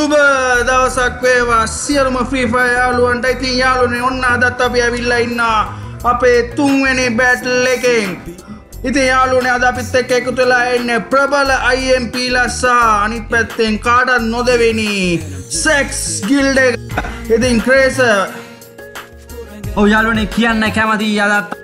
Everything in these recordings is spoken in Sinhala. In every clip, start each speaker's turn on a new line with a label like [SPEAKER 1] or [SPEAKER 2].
[SPEAKER 1] සුබ දවසක් වේවා සියලුම ෆ්‍රී ෆයර් යාළුවන්ට. ඉතින් යාළුවනේ ඔන්න අදත් අපි ඇවිල්ලා ඉන්නවා අපේ තුන්වෙනි බැටල් එකෙන්. ඉතින් යාළුවනේ අද අපිත් එක්ක එකතු වෙලා ඉන්නේ ප්‍රබල IMP ලස්ස අනිත් පැත්තෙන් කාටවත් නොදෙවෙනි සෙක්ස් ගිල්ඩ් එක. ඉතින් ක්‍රේස
[SPEAKER 2] ඔව් යාළුවනේ කියන්න කැමති අදත්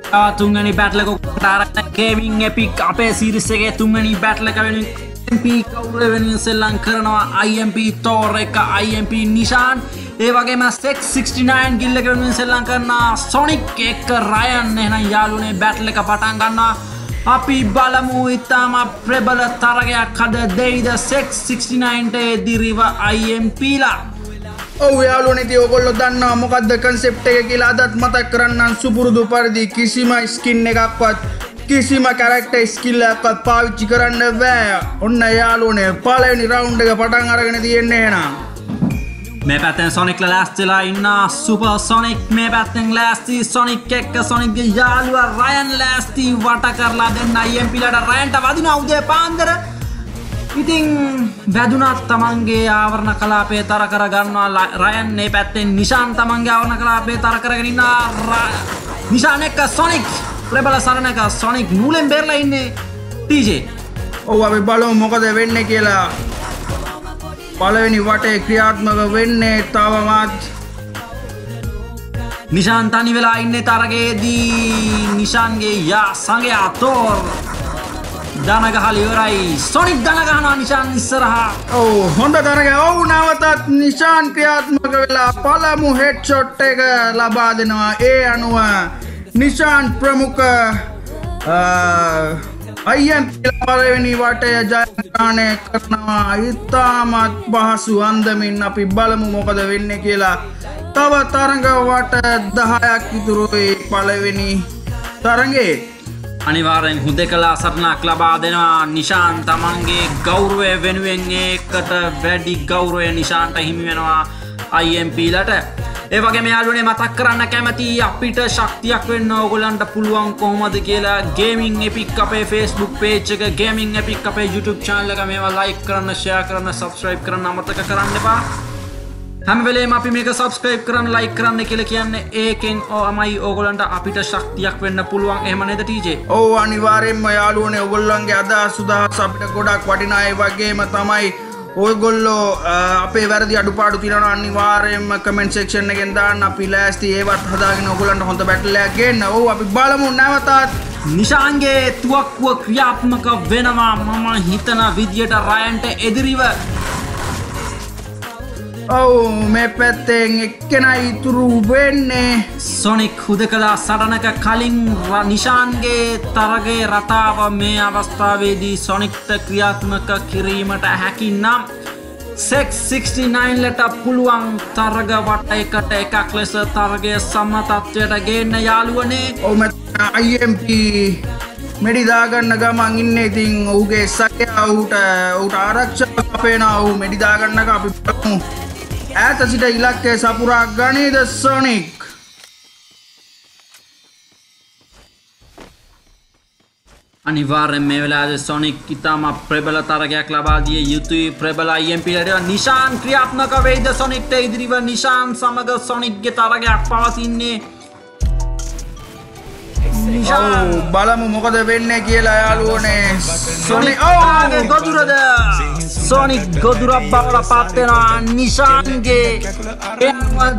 [SPEAKER 2] තුන්වෙනි බැටල් එක අරගෙන ගේමින් එපික් අපේ සීරීස් එකේ තුන්වෙනි බැටල් එක වෙනුවෙන් IMP කවුරු වෙනුවෙන් සෙල්ලම් කරනවා. IMP තෝර් එක, IMP නිෂාන්, ඒ වගේම සෙක්ස් 69 ගිල්ඩ් එක වෙනුවෙන් සෙල්ලම් කරන සොනික් එක රයන්. එහෙනම් යාළුවනේ බැටල් එක පටන් ගන්නවා. අපි බලමු ඉතාම ප්‍රබල තරගයක් අද දෙයිද සෙක්ස් 69 ට එදිරිව IMP ලා.
[SPEAKER 1] ඔව් යාළුවනේ ඉතින් ඔයගොල්ලෝ දන්නවා මොකද්ද කන්සෙප්ට් එක කියලා. අදත් මතක් කරන්නම් සුපුරුදු පරිදි කිසිම ස්කින් එකක්වත් කිසිම කැරක්ටර් ස්කිල් එකක්වත් පාවිච්චි කරන්න බෑ. ඔන්න යාළුවනේ පළවෙනි රවුන්ඩ් එක පටන් අරගෙන තියෙන්නේ එහෙනම්.
[SPEAKER 2] මේ පැත්තෙන් සොනික්ලා ලෑස්තිලා ඉන්න සුපර් සොනික්. මේ පැත්තෙන් ලෑස්ති සොනික් එක්ක සොනික්ගේ යාළුවා රයන් ලෑස්ති වට කරලා දෙන්න IMP ලාට. රයන්ට වදිනවා උදේ පාන්දර. ඉතින් වැදුනත් තමන්ගේ ආවරණ කලාපය තර කර ගන්නවා රයන්. මේ පැත්තෙන් නිෂාන් තමන්ගේ ආවරණ කලාපය තර කරගෙන ඉන්නවා. නිෂාන් එක්ක සොනික් ප්‍රබල සරණක සොනික් නූලෙන් බේරලා ඉන්නේ TJ.
[SPEAKER 1] ඔව් අපි බලමු මොකද වෙන්නේ කියලා. පළවෙනි වටේ ක්‍රියාත්මක වෙන්නේ තවමත්
[SPEAKER 2] නිෂාන් තනි වෙලා ඉන්නේ තරගයේදී. නිෂාන්ගේ යා සංගයා තෝර් දන ගහලා ඉවරයි. සොනික් දන ගහනවා නිෂාන් ඉස්සරහා.
[SPEAKER 1] ඔව් හොඳ තරගය. ඔව් නැවතත් නිෂාන් ක්‍රියාත්මක වෙලා පළමු හෙඩ්ෂොට් එක ලබා දෙනවා. ඒ අනුව නිෂාන් ප්‍රමුඛ IMP පළවෙනි වටය ජයග්‍රහණය කරනවා. ඉතාමත් පහසු අන්දමින්. අපි බලමු මොකද වෙන්නේ කියලා. තව තරඟ වට 10ක් ඉතුරුයි පළවෙනි තරඟේ.
[SPEAKER 2] අනිවාර්යෙන් හුදෙකලා සටනක් ලබා දෙනවා නිෂාන්. තමන්ගේ ගෞරවය වෙනුවෙන් ඒකට වැඩි ගෞරවය නිෂාන්ට හිමි වෙනවා IMP ලාට. ඒ වගේම යාළුවනේ මතක් කරන්න කැමති අපිට ශක්තියක් වෙන්න ඕගොල්ලන්ට පුළුවන් කොහොමද කියලා. ගේමින් එපික් අපේ Facebook page එක, ගේමින් එපික් අපේ YouTube channel එක. මේවා like කරන්න, share කරන්න, subscribe කරන්න අමතක කරන්න එපා. හැම වෙලේම අපි මේක subscribe කරන්න, like කරන්න කියලා කියන්නේ ඒකෙන් ඔමයි ඕගොල්ලන්ට අපිට ශක්තියක් වෙන්න පුළුවන්. එහෙම නේද TJ?
[SPEAKER 1] ඔව් අනිවාර්යෙන්ම යාළුවනේ ඔයගොල්ලන්ගේ අදහස් උදහස් අපිට ගොඩක් වටිනා. ඒ වගේම තමයි ඔයගොල්ලෝ අපේ වැරදි අඩුපාඩු තියෙනවා අනිවාර්යෙන්ම comment section එකෙන් දාන්න. අපි ලෑස්ති ඒවත් හදාගෙන ඔයගොල්ලන්ට හොඳ බැටල් එකක් ගේන්න. ඔව් අපි බලමු නැවතත්
[SPEAKER 2] නිෂාන්ගේ තුවක්කුව ක්‍රියාත්මක වෙනවා. මම හිතන විදියට රයන්ට එදිරිව.
[SPEAKER 1] ඔව් මේ පැත්තෙන් එක්කෙනා ඉතුරු වෙන්නේ
[SPEAKER 2] සොනික්. හුදකලා සටනක කලින් නිෂාන්ගේ තරගයේ රටාව මේ අවස්ථාවේදී සොනික්ට ක්‍රියාත්මක කිරීමට හැකි නම් සෙක්ස් 69 ලට පුළුවන් තරග වටයකට එකක් ලෙස තරගය සම්මතත්වයට ගේන්න යාළුවනේ.
[SPEAKER 1] ඔව් IMP මෙඩි දාගන්න ගමන් ඉන්නේ. ඉතින් ඔහුගේ සැකයා ඔහුට ආරක්ෂාවක් අපේනවා. ඔහු මෙඩි දාගන්නක අපි බලමු ඈත සිට ඉලක්කය සපුරා ගනීද සොනික්.
[SPEAKER 2] අනිවාර්යෙන් මේ වෙලාවේ සොනික් ඉතාම ප්‍රබල තරගයක් ලබා දිය යුතුයි. ප්‍රබල IMP ලාට නිෂාන් ක්‍රියාත්මක වෙයිද සොනික්ට ඉදිරිව. නිෂාන් සමග සොනික්ගේ තරගයක් පවතින්නේ.
[SPEAKER 1] නිෂාන් බලමු මොකද වෙන්නේ කියලා යාළුවනේ.
[SPEAKER 2] සොනික් ගොදුරද සොනික් ගොදුරක් බවට පත් වෙනවා නිෂාන්ගේ.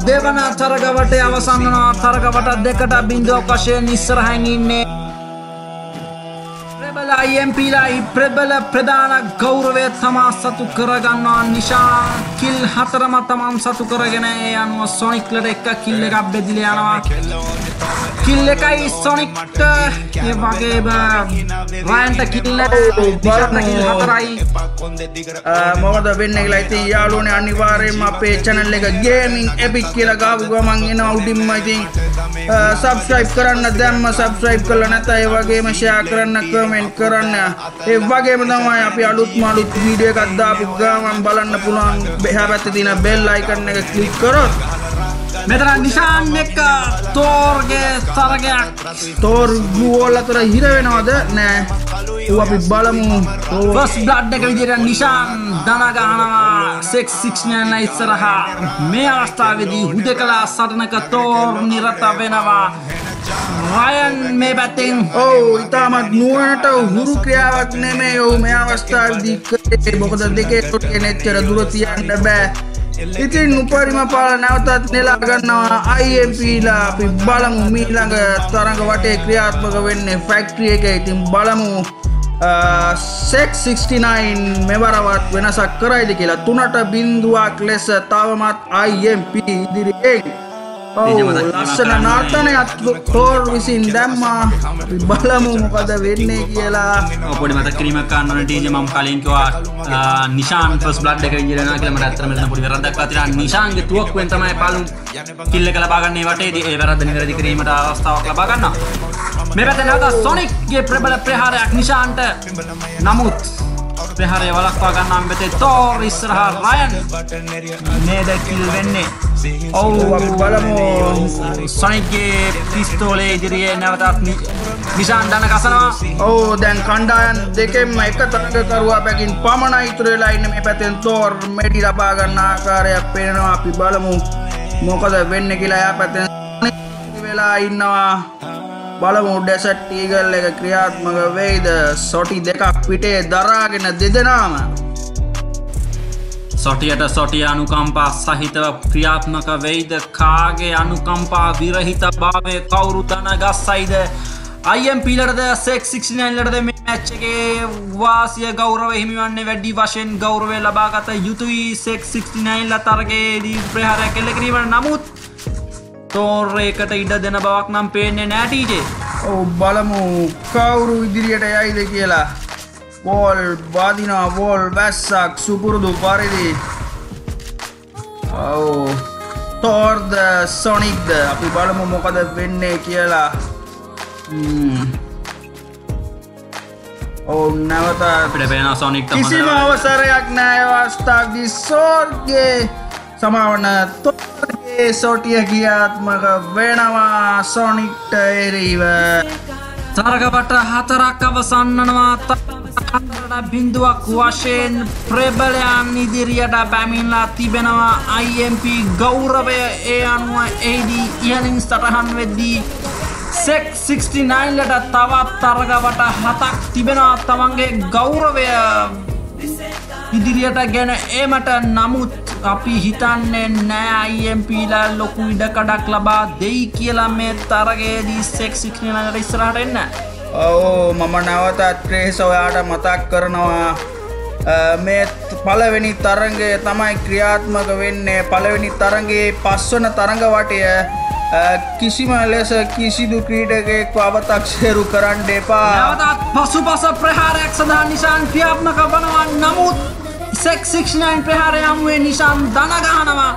[SPEAKER 2] දෙවන තරග වටේ අවසන් වෙනවා. තරග වට 2-0 වශයෙන් ඉස්සරහින් ඉන්නේ ප්‍රබල IMP ලායි. ප්‍රබල ප්‍රධාන ගෞරවය තමා සතු කරගන්නවා නිෂාන්. කිල් 4ම තමන් සතු කරගෙන ඒ අනුව සොනික් ලට එක කිල් එකක් බෙදිලා යනවා. කිල් එකයි සොනික්ට. ඒ වගේම රයන්ට කිල් නිෂාන්ට කිල් 4යි.
[SPEAKER 1] මොකද වෙන්නේ කියලා. ඉතින් යාළුවනේ අනිවාර්යෙන්ම අපේ channel එක ගේමින් එපික් කියලා ගාපු ගමන් එනවා උඩින්ම. ඉතින් subscribe කරන්න දැම්ම subscribe කරලා නැත්නම් ඒ වගේම share කරන්න, comment කරන්න. ඒ වගේම තමයි අපි අලුත් වීඩියෝ එකක් දාපු ගමන් බලන්න පුළුවන් එහා පැත්තේ තියෙන bell icon එක click කරොත්
[SPEAKER 2] මෙතන නිෂාන් එක්ක තෝර්ගේ තරගයක්.
[SPEAKER 1] තෝර් ගෝල් අතර හිර වෙනවද? නෑ. අපි බලමු.
[SPEAKER 2] ෆස්ට් බ්ලඩ් එක විදියට නිෂාන් දන ගහනවා 669 ඉස්සරහා. මේ අවස්ථාවේදී හුදකලා සටනක තෝර් නිරත වෙනවා. රයන් මේ පැත්තෙන්
[SPEAKER 1] ඉතාමත් නුවණට හුරු ක්‍රියාවක් නෙමෙයි ඔව් මේ අවස්ථාවේදී කරේ. මොකද දෙකේ කොටගෙන එච්චර දුර තියන්න බෑ. ඉතින් උපරිම පාල නැවතත් නෙලා ගන්නවා IMPලා. අපි බලමු මීළඟ තරඟ වටේ ක්‍රියාත්මක වෙන්නේ ෆැක්ටරි එකේ. ඉතින් බලමු 669 මෙවරවත් වෙනසක් කරයිද කියලා. 3.0ක් ලෙස තවමත් IMP ඉදිරියෙන්. ලස්සන නාටනයක් තෝර් විසින් දැම්මා. අපි බලමු මොකද වෙන්නේ කියලා.
[SPEAKER 2] පොඩි මතක් කිරීමක් කරන්න ඕනේ ටීජේ. මම කලින් කිව්වා නිෂාන් ෆස්ට් බ්ලඩ් එක විදියට යනවා කියලා. මට ඇත්තටම මෙතන පොඩි වැරද්දක් වෙලා තියෙනවා. නිෂාන්ගේ තුවක්කුවෙන් තමයි පළමු කිල් එක ලබා ගන්න මේ වටේදී. ඒ වැරද්ද නිවැරදි කිරීමට අවස්ථාවක් ලබා ගන්නවා. මේ පැත්තේ නැවත සොනික්ගේ ප්‍රබල ප්‍රහාරයක් නිෂාන්ට. නමුත් ප්‍රහාරය වළක්වා ගන්නා මෙතේ තෝර් ඉස්සරහා රයන් නේද කිල් වෙන්නේ.
[SPEAKER 1] අපි බලමු
[SPEAKER 2] සොනික්ගේ පිස්තෝලේ ඉදිරියේ නැවතත් නිෂාන් දන ගසනවා.
[SPEAKER 1] දැන් කණ්ඩායම් දෙකෙන්ම එක තරගකරුවා පැකින් පමණයි ඉතුරු වෙලා ඉන්නේ. මේ පැත්තෙන් තෝර් මෙඩි ලබා ගන්න ආකාරයක් පේනවා. අපි බලමු මොකද වෙන්නේ කියලා. එයා පැත්තෙන් වෙලා ඉන්නවා. බලමු ඩෙසර්ට් ඊගල් එක ක්‍රියාත්මක වෙයිද. සොටි දෙකක් පිටේ දරාගෙන දෙදෙනාම
[SPEAKER 2] සොටියට සොටිය අනුකම්පා සහිතව ක්‍රියාත්මක වෙයිද. කාගේ අනුකම්පා විරහිත භාවය කවුරු දන ගස්සයිද. IMPලටද 669ලටද මේ මැච් එකේ වාසිය ගෞරවය හිමිවන්නේ වැඩි වශයෙන් ගෞරවය ලබාගත යුතුයි. 669ලා තරගයේදී ප්‍රහාරයක් එල්ල කිරීමට. නමුත් තෝර් එකට ඉඩ දෙන බවක් නම් පේන්නේ නෑ ටීජේ.
[SPEAKER 1] බලමු කවුරු ඉදිරියට යයිද කියලා. බෝල් බාදිනවා. බෝල් වැස්සක් සුපුරුදු පරිදි. තෝර්ද සොනික්ද. අපි බලමු මොකද වෙන්නේ කියලා. නැවත
[SPEAKER 2] අපිට පේනවා සොනික්
[SPEAKER 1] කිසිම අවසරයක් නෑ අවස්ථාවේදී. සෝර්ගේ සමාවන තෝර්ගේ සොටිය ක්‍රියාත්මක වෙනවා සොනික්ට එරෙහිව.
[SPEAKER 2] තරගවට 4ක් අවසන්වනවා. 4.0ක් වශයෙන් ප්‍රබලයන් ඉදිරියට පැමිණලා තිබෙනවා. IMP ගෞරවය ඒ අනුව එහිදී ඉහළින් සටහන් වෙද්දී 669ලට තවත් තරගවට 7ක් තිබෙනවා තමන්ගේ ගෞරවය ඉදිරියට ගෙන ඒමට. නමුත් අපි හිතන්නේ නෑ IMPලා ලොකු ඉඩකඩක් ලබා දෙයි කියලා මේ තරගයේදී 669ට ඉස්සරහට එන්න.
[SPEAKER 1] මම නැවතත් ක්‍රේස් ඔයාට මතක් කරනවා. මේ පළවෙනි තරඟය තමයි ක්‍රියාත්මක වෙන්නේ. පළවෙනි තරඟයේ 5 වන තරඟ වටය. කිසිම ලෙස කිසිදු ක්‍රීඩකයෙක්ව අවතක්සේරු කරන්න එපා.
[SPEAKER 2] නැවතත් පසුපස ප්‍රහාරයක් සඳහා නිෂාන් ක්‍රියාත්මක වනවා. නමුත් 669 ප්‍රහාරය යමුවේ නිෂාන් දන ගහනවා.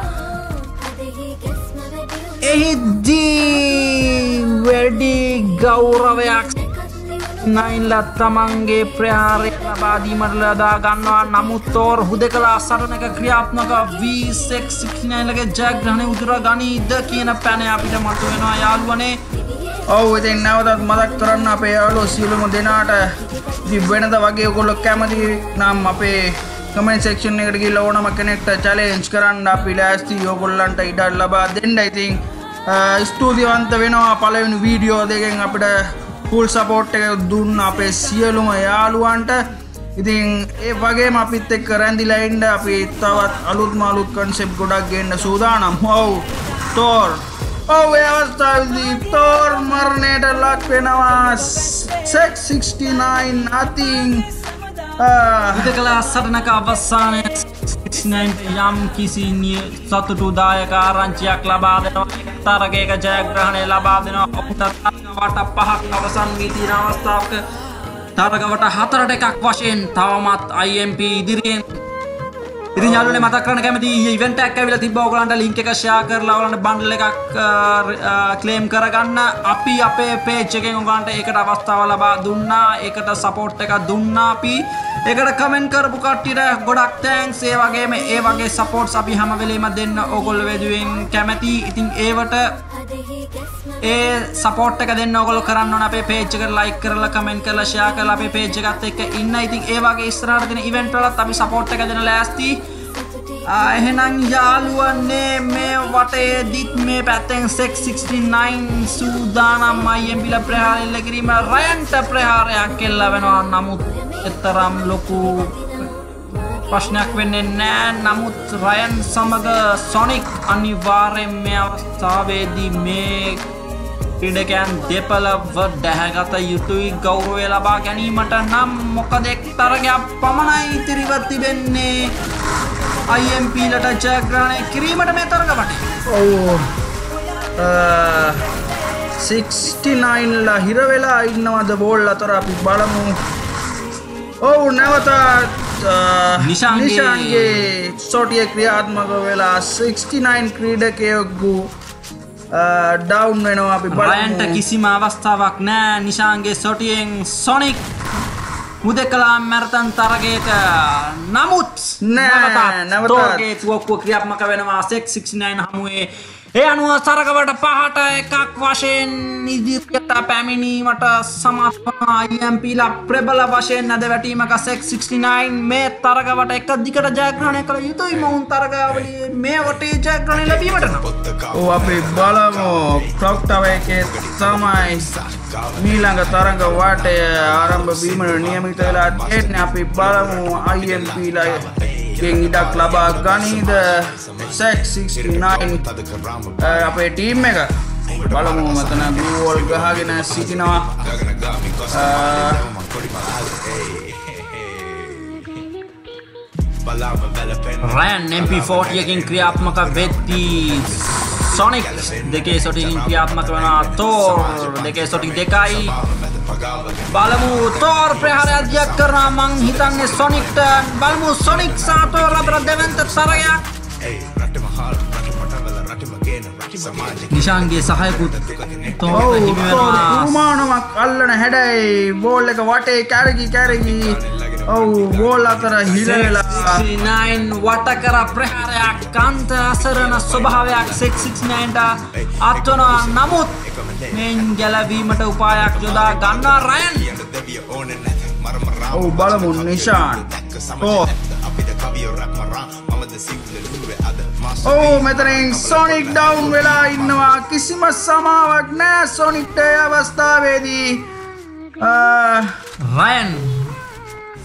[SPEAKER 2] එහිදී වැඩි ගෞරවයක් නයින්ලා තමන්ගේ ප්‍රහාරය ලබා දීමට ලදා ගන්නවා. නමුත් තෝර් හුදකලා සටනක ක්‍රියාත්මක V669ලගේ ජයග්‍රහණය උදුර ගනීද කියන පැන අපිට මතුවෙනවා යාළුවනේ.
[SPEAKER 1] ඉතින් නැවතත් මතක් කරන්න අපේ යාළුවෝ සියලුම දෙනාට. ඉතින් වෙනද වගේ ඔයගොල්ලෝ කැමති නම් අපේ කමෙන්ට් සෙක්ෂන් එකට ගිහලා ඕනම කෙනෙක්ට චැලෙන්ජ් කරන්න අපි ලෑස්ති ඔයගොල්ලන්ට ඉඩ ලබා දෙන්න. ඉතින් ස්තුතිවන්ත වෙනවා පළවෙනි වීඩියෝ දෙකෙන් අපිට ෆුල් සපෝට් එක දුන්න අපේ සියලුම යාළුවන්ට. ඉතින් ඒ වගේම අපිත් එක්ක රැඳිලා ඉන්න. අපි තවත් අලුත් කන්සෙප්ට් ගොඩක් ගේන්න සූදානම්. තෝර් ඒ අවස්ථාවේදී තෝර් මරණයට ලක් වෙනවා. 669 අතින්
[SPEAKER 2] හුදකලා සටනක අවසානයේ 669 යම් කිසි සතුටුදායක ආරංචියක් ලබා දෙනවා. තරගයක ජයග්‍රහණය ලබා දෙනවා. වට 5ක් අවසන් වී තියෙන අවස්ථාවක තරගවට 4ට එකක් වශයෙන් තවමත් IMP ඉදිරියෙන්. ඉතින් යාළුවනේ මතක් කරන්න කැමති ඉවෙන්ට් එකක් ඇවිල්ලා තිබ්බා. ඔයගලන්ට ලින්ක් එක ෂෙයා කරලා ඔයගලන්ට බන්ඩල් එකක් ක්ලේම් කරගන්න. අපි අපේ පේජ් එකෙන් ඔයගලන්ට ඒකට අවස්ථාව ලබා දුන්නා. ඒකට සපෝට් එකක් දුන්නා අපි. ඒකට කමෙන්ට් කරපු කට්ටියට ගොඩක් තෑන්ක්ස්. ඒ වගේම ඒ වගේ සපෝට්ස් අපි හැම වෙලේම දෙන්න ඕගොල්ලෝ වෙනුවෙන් කැමති. ඉතින් ඒවට ඒ සපෝට් එක දෙන්න ඕගොල්ලෝ කරන්න ඕන අපේ page එකට like කරලා comment කරලා share කරලා අපේ page එකත් එක්ක ඉන්න. ඉතින් ඒ වගේ ඉස්සරහට දෙන event වලත් අපි support එක දෙන්න ලෑස්ති. එහෙනම් යාළුවනේ මේ වටේදිත් මේ පැත්තෙන් 669 සූදානම් IMP ලා ප්‍රහාරය එල්ල කිරීම රයන්ට ප්‍රහාරයක් එල්ල වෙනවා. නමුත් එතරම් ලොකු ප්‍රශ්නයක් වෙන්නේ නැහැ. නමුත් රයන් සමග සොනික් අනිවාර්යෙන් මේ අවස්ථාවේදී මේ ක්‍රීඩකයන් දෙපළව දැහැගත යුතුයි ගෞරවය ලබා ගැනීමට. නම් මොකද එක් තරගයක් පමණයි ඉතිරිව තිබෙන්නේ IMP ලට ජයග්‍රහණය කිරීමට මේ තරග වටේ.
[SPEAKER 1] ඔව් 69 ලා හිර වෙලා ඉන්නවද බෝල් අතර අපි බලමු. ඔව් නැවතත් නිෂාන්ගේ සොටිය ක්‍රියාත්මක වෙලා 69 ක්‍රීඩකයෙකු ඩවුන් වෙනවා. අපි බලමු.
[SPEAKER 2] රයන්ට කිසිම අවස්ථාවක් නැහැ. නිෂාන්ගේ සොටියෙන් සොනික් මුදකලා මැරතන් තරගයක. නමුත් නැවතත් තෝර්ගේ තුවක්කුව ක්‍රියාත්මක වෙනවා 669 හමුවේ. ඒ අනුව තරගවට 5ට 1ක් වශයෙන් ඉදිරියට පැමිණීමට සමත් වන IMP ලා ප්‍රබල වශයෙන් අද වැටීමක 669 මේ තරගවට එක දිගට ජයග්‍රහණය කළ යුතුයි. මොවුන් තරගාවලියේ මේ වටේ ජයග්‍රහණය ලැබීමට නම්
[SPEAKER 1] ඔව් අපි බලමු. ක්ලොක් ටවර් එකේ තමයි ඊළඟ තරග වාටය ආරම්භ වීමට නියමිත වෙලා තියෙන්නේ. අපි බලමු IMP ලා ගෙන් ඉඩක් ලබා ගනීද 669 අපේ ටීම් එක. බලමු මෙතන ගෝල් ගහගෙන සිටිනවා.
[SPEAKER 2] රයන් MP40 එකකින් ක්‍රියාත්මක වෙද්දී සොනික් දෙකේ සොටිකින් ක්‍රියාත්මක වෙනවා. තෝර් දෙකේ සොටි දෙකයි. බලමු තෝර් ප්‍රහාරයක් දියක් කරනවා. මං හිතන්නේ සොනික්ට. බලමු සොනික් සහ තෝර් අතර දෙවන්ත තරගයක්. නිෂාන්ගේ සහයකුත් තෝර් හිමි වෙනවා.
[SPEAKER 1] කුමානමක් අල්ලන හැඩයි බෝල් එක වටේ කැරකි ඔව් බෝල් අතර හිර වෙලා
[SPEAKER 2] 669 වට කර ප්‍රහාරයක්. කාන්ත අසරණ ස්වභාවයක් 669ට අත්වනවා. නමුත් මෙන් ගැලවීමට උපායක් යොදා ගන්නවා රයන්.
[SPEAKER 1] ඔව් බලමු නිෂාන්. ඔව් මෙතනින් සොනික් ඩවුන් වෙලා ඉන්නවා. කිසිම සමාවක් නැහැ සොනික්ට ඒ අවස්ථාවේදී.
[SPEAKER 2] රයන්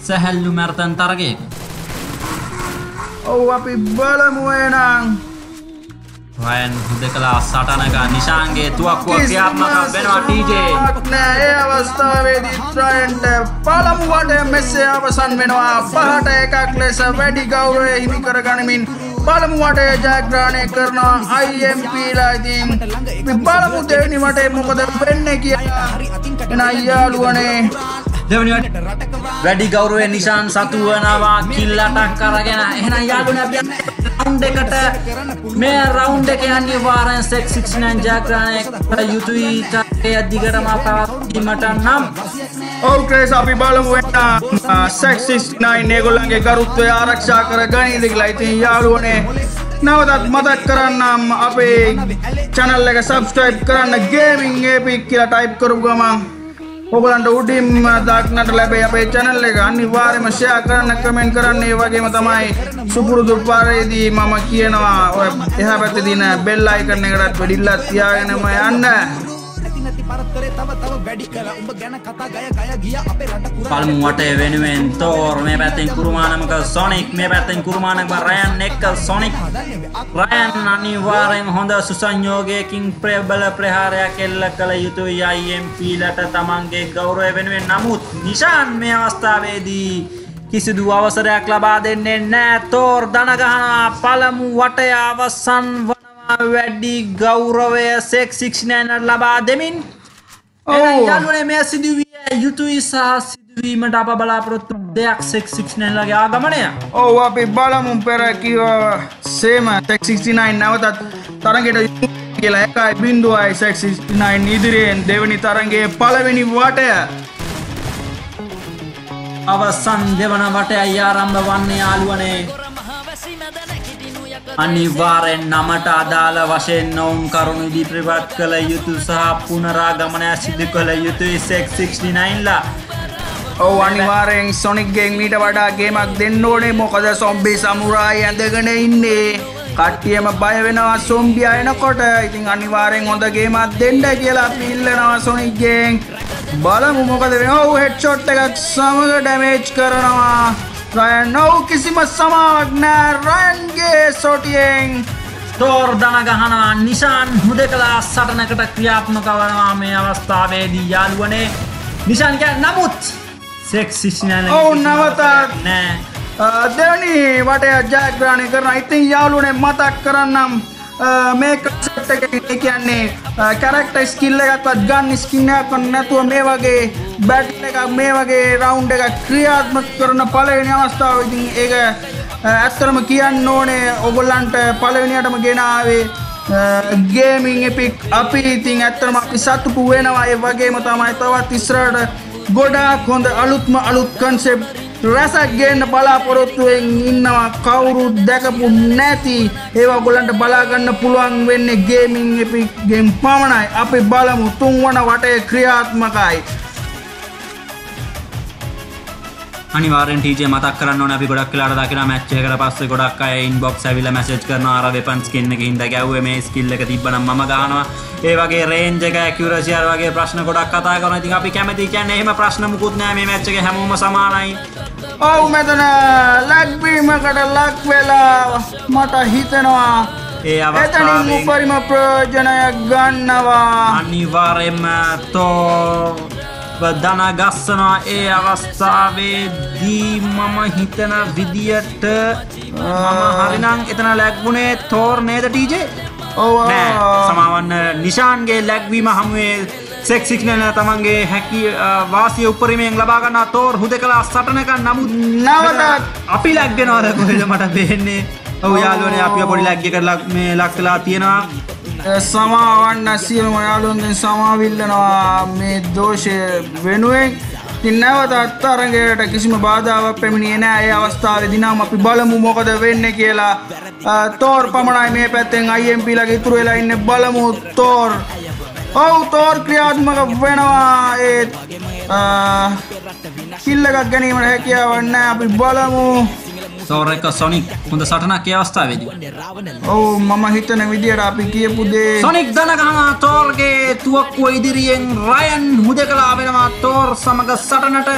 [SPEAKER 2] සැහැල්ලු මැරතන් තරගයක.
[SPEAKER 1] ඔව් අපි බලමු එහෙනම්.
[SPEAKER 2] රයන් හුදකලා සටනක නිෂාන්ගේ තුවක්කුව ක්‍රියාත්මක වෙනවා. TJ
[SPEAKER 1] නෑ ඒ අවස්ථාවේදී රයන්ට පළමු වටේ මෙසේ අවසන් වෙනවා. 5ට 1ක් ලෙස වැඩි ගෞරවය හිමි කර ගනිමින් පළමු වටේ ජයග්‍රහණය කරනවා IMP ලා. ඉතින් බලමු දෙවෙනි වටේ මොකද වෙන්නේ කියලා. එන යාළුවනේ
[SPEAKER 2] දෙවෙනි වැඩි ගෞරවයෙන් නිෂාන් සතු වෙනවා කිල්ලටක් අරගෙන. එහෙනම් යාළුවනේ අපි රවුන්ඩ් එකට මේ රවුන්ඩ් එකේ අනිවාර්යෙන් 669 ජයග්‍රහණය කර යුතුයි. තරගය දිගටම පවත්වීමට නම්
[SPEAKER 1] ඔව් ක්‍රේස් අපි බලමු එන්න 669 ඒගොල්ලන්ගේ ගරුත්වය ආරක්ෂා කර ගනීද කියලා. ඉතින් යාළුවනේ නැවතත් මතක් කරන්නම් අපේ channel එක subscribe කරන්න. gaming epic කියලා type කරපු ගමන් ඔයගලන්ට උඩින්ම දක්නට ලැබෙයි අපේ channel එක. අනිවාර්යයෙන්ම share කරන්න, comment කරන්න. ඒ වගේම තමයි සුපුරුදු පාරේදී මම කියනවා ඔය එහා පැත්තේ තියෙන bell icon එකටත් වෙඩිල්ලක් තියාගෙනම යන්න.
[SPEAKER 2] පළමු වටේ වෙනුවෙන් තෝර් මේ පැත්තෙන් කුරුමානමක සොනික් මේ පැත්තෙන් කුරුමානමක රයන් එක්ක සොනික්. රයන් අනිවාර්යෙන් හොඳ සුසංයෝගයකින් ප්‍රබල ප්‍රහාරයක් එල්ල කළ යුතුයි IMP ලට තමන්ගේ ගෞරවය වෙනුවෙන්. නමුත් නිෂාන් මේ අවස්ථාවේදී කිසිදු අවසරයක් ලබා දෙන්නේ නැහැ. තෝර් දන ගහනවා. පළමු වටය අවසන් වනවා වැඩි ගෞරවය 669 ලබා දෙමින්. යාළුවනේ මේ සිදුවිය යුතුයි සහ සිදුවීමට අප බලාපොරොත්තු දෙයක් 669 ලගේ ආගමනය.
[SPEAKER 1] ඔව් අපි බලමු පෙර කිව්වා සේම 669 නැවතත් තරගයට කියලා 1.0යි 669 ඉදිරියෙන් දෙවෙනි තරගයේ පළවෙනි වටය. අවසන් දෙවන වටයයි ආරම්භ වන්නේ යාළුවනේ.
[SPEAKER 2] අනිවාර්යෙන් නමට අදාළ වශයෙන් නොවුන් කරුණු ඉදිරිපත් කළ යුතු සහ පුනරාගමනය සිදු කළ යුතුයි Sex69 ලා.
[SPEAKER 1] ඔව් අනිවාර්යෙන් Sonic ගෙන් මීට වඩා ගේමක් දෙන්න ඕනේ. මොකද zombie samurai ඇඳගෙන ඉන්නේ. කට්ටියම බය වෙනවා zombie එනකොට. ඉතින් අනිවාර්යෙන් හොඳ ගේමක් දෙන්න කියලා අපි ඉල්ලනවා Sonic ගෙන්. බලමු මොකද වෙන්නේ. ඔව් headshot එකක් සමග damage කරනවා. Ryan no කිසිම සමාවක් නෑ රයන්ගේ සොටියෙන්.
[SPEAKER 2] තෝර් දන ගහනවා නිෂාන් හුදකලා සටනකට ක්‍රියාත්මක වනවා මේ අවස්ථාවේදී යාළුවනේ. නිෂාන් කියන්නේ නමුත් Sex69
[SPEAKER 1] ඔව් නවතත්
[SPEAKER 2] නෑ.
[SPEAKER 1] දෙවනි වටේ ජයග්‍රහණය කරන. ඉතින් යාළුවනේ මතක් කරන්නම් මේ කන්සෙප්ට් එකේ කියන්නේ කැරක්ටර් ස්කිල් එකක්වත් ගන්න ස්කින් එකක් නැතුව මේ වගේ බැටල් එකක් මේ වගේ රවුන්ඩ් එකක් ක්‍රියාත්මක කරන පළවෙනි අවස්ථාව. ඉතින් ඒක ඇත්තටම කියන්න ඕනේ ඔයගොල්ලන්ට පළවෙනියටම ගෙන ආවේ ගේමින් එපික්. අපි ඉතින් ඇත්තටම අපි සතුටු වෙනවා. ඒ වගේම තමයි තවත් ඉස්සරහට ගොඩාක් හොඳ අලුත් කන්සෙප්ට් රසක් ගේන්න බලාපොරොත්තුවෙන් ඉන්නවා. කවුරුත් දැකපු නැති ඒවා ඔයගොල්ලන්ට බලා ගන්න පුළුවන් වෙන්නේ ගේමින් එපික් ගෙන් පමණයි. අපි බලමු තුන්වන වටේ ක්‍රියාත්මකයි.
[SPEAKER 2] අනිවාර්යෙන් TJ මතක් කරන්න ඕනේ අපි ගොඩක් වෙලාවට දකිනවා මැච් එකකට පස්සේ ගොඩක් අය ඉන්බොක්ස් ඇවිල්ලා මැසේජ් කරනවා අර වෙපන් ස්කින් එකකින් හින්දා ගැව්වේ මේ ස්කිල් එක තිබ්බනම් මම ගහනවා. ඒ වගේ රේන්ජ් එක ඇකියුරසි අර වගේ ප්‍රශ්න ගොඩක් කතා කරනවා. ඉතින් අපි කැමති කියන්නේ එහෙම ප්‍රශ්න මුකුත් නෑ මේ මැච් එකේ හැමෝම සමානයි.
[SPEAKER 1] ඔව් මෙතන ලැග් වීමකට ලක් වෙලා මට හිතෙනවා
[SPEAKER 2] ඒ
[SPEAKER 1] එතනින්
[SPEAKER 2] අවස්ථාවේ
[SPEAKER 1] උපරිම ප්‍රයෝජනයක් ගන්නවා.
[SPEAKER 2] අනිවාර්යෙන්ම තෝ දන ගස්සනවා ඒ අවස්ථාවේදී මම හිතන විදියට මම හරිනම් එතන ලැග්ුණේ තෝර් නේද TJ?
[SPEAKER 1] ඔව්
[SPEAKER 2] නෑ සමාවන්න නිෂාන්ගේ ලැග්වීම හමුවේ Sex69 තමන්ගේ හැකි වාසිය උපරිමයෙන් ලබා ගන්නා තෝර් හුදකලා සටනක. නමුත්
[SPEAKER 1] නවතත්
[SPEAKER 2] අපි ලැග් වෙනවද කොහෙද මට පේන්නේ. ඔව් යාළුවනේ අපි පොඩි ලැග් එකකට මේ ලක් වෙලා තියෙනවා.
[SPEAKER 1] සමාවන්න සියලුම යාළුවන්ගෙන් සමාවිල්ලනවා මේ දෝෂය වෙනුවෙන්. ඉතින් නැවතත් තරගයට කිසිම බාධාවක් පැමිණියේ නෑ. ඒ අවස්ථාවේදී නම් අපි බලමු මොකද වෙන්නේ කියලා. තෝර් පමණයි මේ පැත්තෙන් IMP ලගේ ඉතුරු වෙලා ඉන්නේ. බලමු තෝර්. ඔව් තෝර් ක්‍රියාත්මක වෙනවා. ඒ කිල් එකක් ගැනීමට හැකියාවක් නෑ. අපි බලමු.
[SPEAKER 2] තෝර් එක සොනික් හොඳ සටනක් ඒ අවස්ථාවේදී.
[SPEAKER 1] ඔව් මම හිතන විදියට අපි කියපු දේ
[SPEAKER 2] සොනික් දන ගහනවා තෝර්ගේ තුවක්කුව ඉදිරියෙන් රයන් හුදකලා වෙනවා තෝර් සමග සටනට.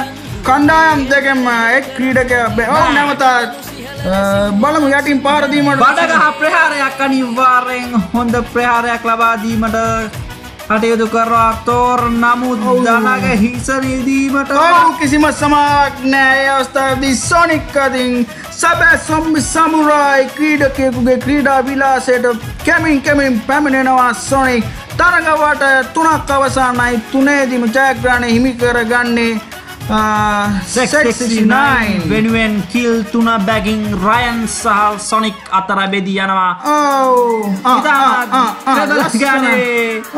[SPEAKER 1] කණ්ඩායම් දෙකම එක් ක්‍රීඩකයා ඔව් නැවතත් බලමු යටින් පාර දීමට
[SPEAKER 2] බඩගහ ප්‍රහාරයක් අනිවාර්යෙන් හොඳ ප්‍රහාරයක් ලබා දීමට කටයුතු කරනවා තෝර්. නමුත් දනගේ හිස රිදීමට
[SPEAKER 1] කිසිම සමාවක් නෑ. ඒ අවස්ථාවේදී සොනික් අතින් සබෑ zombie samurai ක්‍රීඩකයෙකුගේ ක්‍රීඩා විලාසයට කැමින් පැමිණෙනවා සොනික්. තරගවට 3ක් අවසානයි. 3ේදීම ජයග්‍රහණය හිමි කරගන්නේ Sex69
[SPEAKER 2] වෙනුවෙන් කිල් 3 බැගින් රයන් සහ සොනික් අතර බෙදී යනවා.